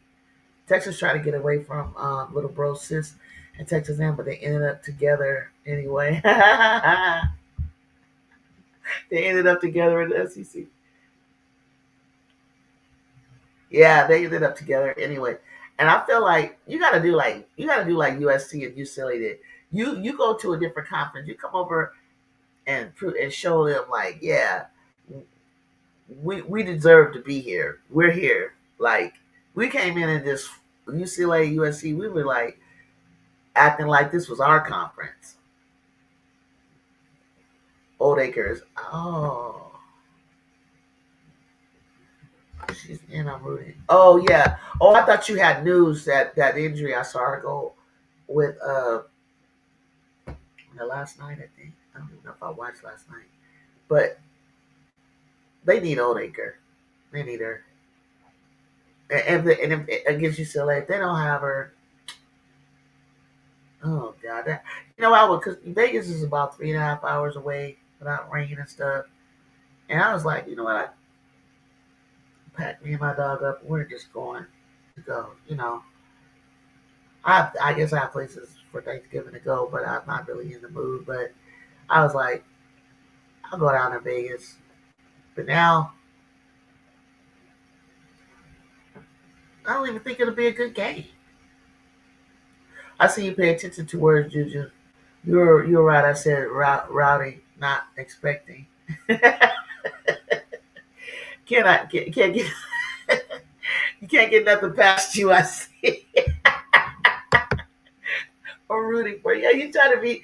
Texas tried to get away from little bro sis and Texas M, but they ended up together anyway. They ended up together in the SEC. Yeah, they ended up together anyway. And I feel like you gotta do like USC and UCLA did. You go to a different conference. You come over and show them like, yeah, we deserve to be here. We're here. Like we came in and just UCLA, USC. We were like acting like this was our conference. Old Acres. Oh, she's in. I'm rooting. Oh yeah. Oh, I thought you had news that injury. I saw her go with last night. I think I don't even know if I watched last night, but they need Old Acre. They need her. And if against UCLA, if they don't have her, oh god, I would because Vegas is about 3.5 hours away without rain and stuff. And I was like, you know what, I packed me and my dog up. We're just going to go. I guess I have places for Thanksgiving to go, but I'm not really in the mood. But I was like, I'll go down to Vegas. But now I don't even think it'll be a good game. I see you pay attention to words, Juju. You're right. I said rowdy, not expecting. Can't get you can't get nothing past you. I see. I'm rooting for you. Yeah, you try to be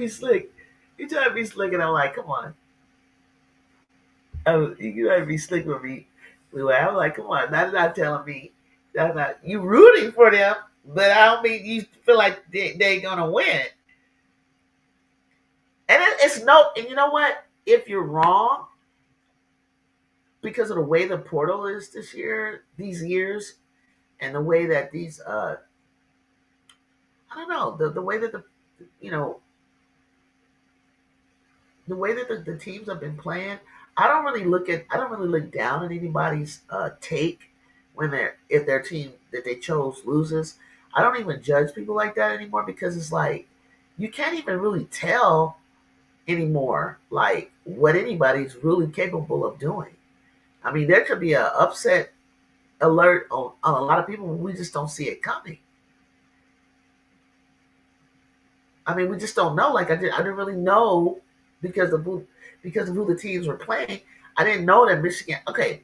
slick. You try to be slick, and I'm like, come on. You try to be slick with me. I'm like, come on. That's not telling me. That's not you rooting for them, but I don't mean you feel like they're gonna win. And it's no. And you know what? If you're wrong, because of the way the portal is this year, these years, and the way that these I don't know the way that you know the way that the teams have been playing. I don't really look down at anybody's take when they're if their team that they chose loses. I don't even judge people like that anymore because it's like you can't even really tell anymore like what anybody's really capable of doing. I mean, there could be a upset alert on a lot of people. We just don't see it coming. I mean, we just don't know. Like I didn't really know because of who the teams were playing. I didn't know that Michigan. Okay,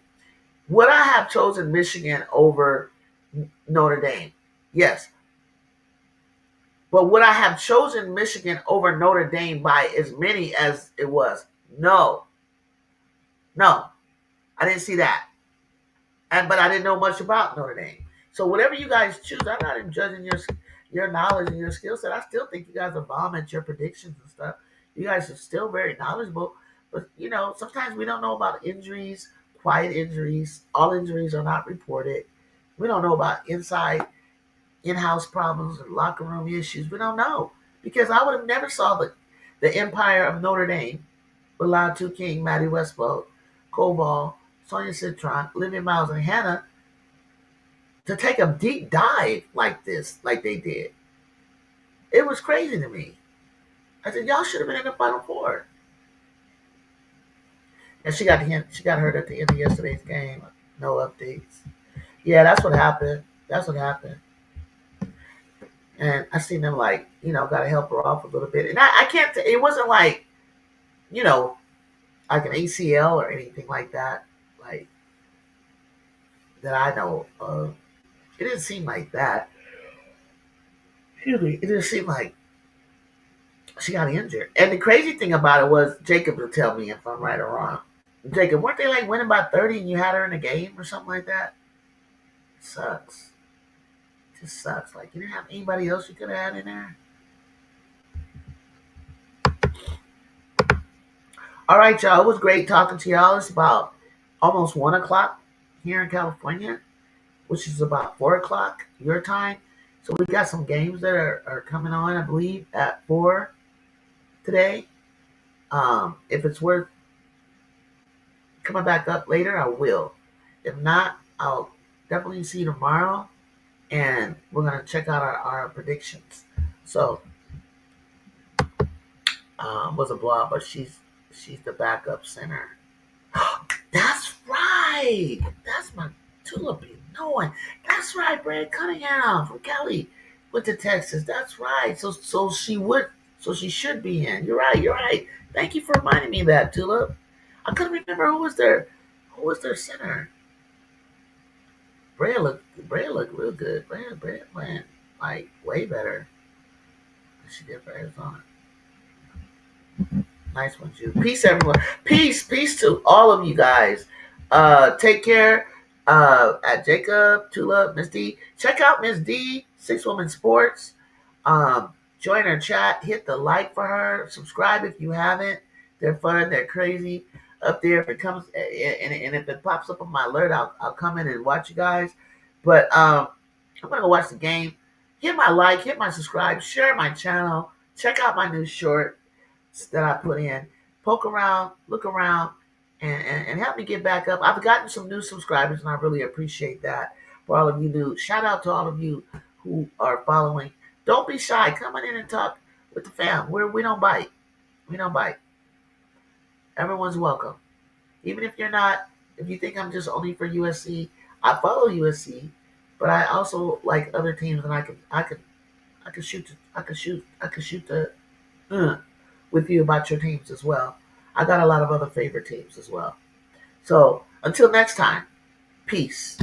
would I have chosen Michigan over Notre Dame? Yes, but would I have chosen Michigan over Notre Dame by as many as it was? No, no, I didn't see that. But I didn't know much about Notre Dame. So whatever you guys choose, I'm not even judging your knowledge and your skill set. I still think you guys are bomb at your predictions and stuff. You guys are still very knowledgeable, but sometimes we don't know about injuries, quiet injuries. All injuries are not reported. We don't know about in-house problems and locker room issues. We don't know because I would have never saw the empire of Notre Dame with Latu King, Maddie Westbrook, Koval, Sonia Citron, Olivia Miles, and Hannah to take a deep dive like this, like they did. It was crazy to me. I said, y'all should have been in the Final Four. And she got hurt at the end of yesterday's game. No updates. Yeah, that's what happened. That's what happened. And I seen them like, got to help her off a little bit. And I can't. It wasn't like, you know, like an ACL or anything like that. Like that I know of. It didn't seem like that. Excuse me. It didn't seem like she got injured. And the crazy thing about it was Jacob will tell me if I'm right or wrong. Jacob, weren't they like winning by 30 and you had her in a game or something like that? Sucks. It just sucks. Like you didn't have anybody else you could have had in there. All right, y'all. It was great talking to y'all. It's about almost 1 o'clock here in California, which is about 4 o'clock your time. So we got some games that are coming on, I believe, at 4 today. If it's worth coming back up later, I will. If not, I'll definitely see you tomorrow, and we're gonna check out our predictions. So, was a blowout, but she's the backup center. That's right. That's my tulip be knowing. That's right. Brad Cunningham from Cali went to Texas. That's right. So she would. So she should be in. You're right. You're right. Thank you for reminding me of that, Tulip. I couldn't remember who was there. Who was their center? Brad looked real good. Brad playing like way better than she did for Arizona. Nice one, Jude. Peace, everyone. Peace to all of you guys. Take care. At Jacob, Tula, Miss D. Check out Miss D, Six Woman Sports. Join her chat. Hit the like for her. Subscribe if you haven't. They're fun. They're crazy up there. If it comes and if it pops up on my alert, I'll come in and watch you guys. But I'm gonna go watch the game. Hit my like. Hit my subscribe. Share my channel. Check out my new short that I put in. Poke around, look around, and help me get back up. I've gotten some new subscribers, and I really appreciate that. For all of you new, shout out to all of you who are following. Don't be shy. Come on in and talk with the fam. We don't bite. We don't bite. Everyone's welcome. Even if you're not, if you think I'm just only for USC, I follow USC, but I also like other teams, and I can shoot the with you about your teams as well. I got a lot of other favorite teams as well. So until next time, peace.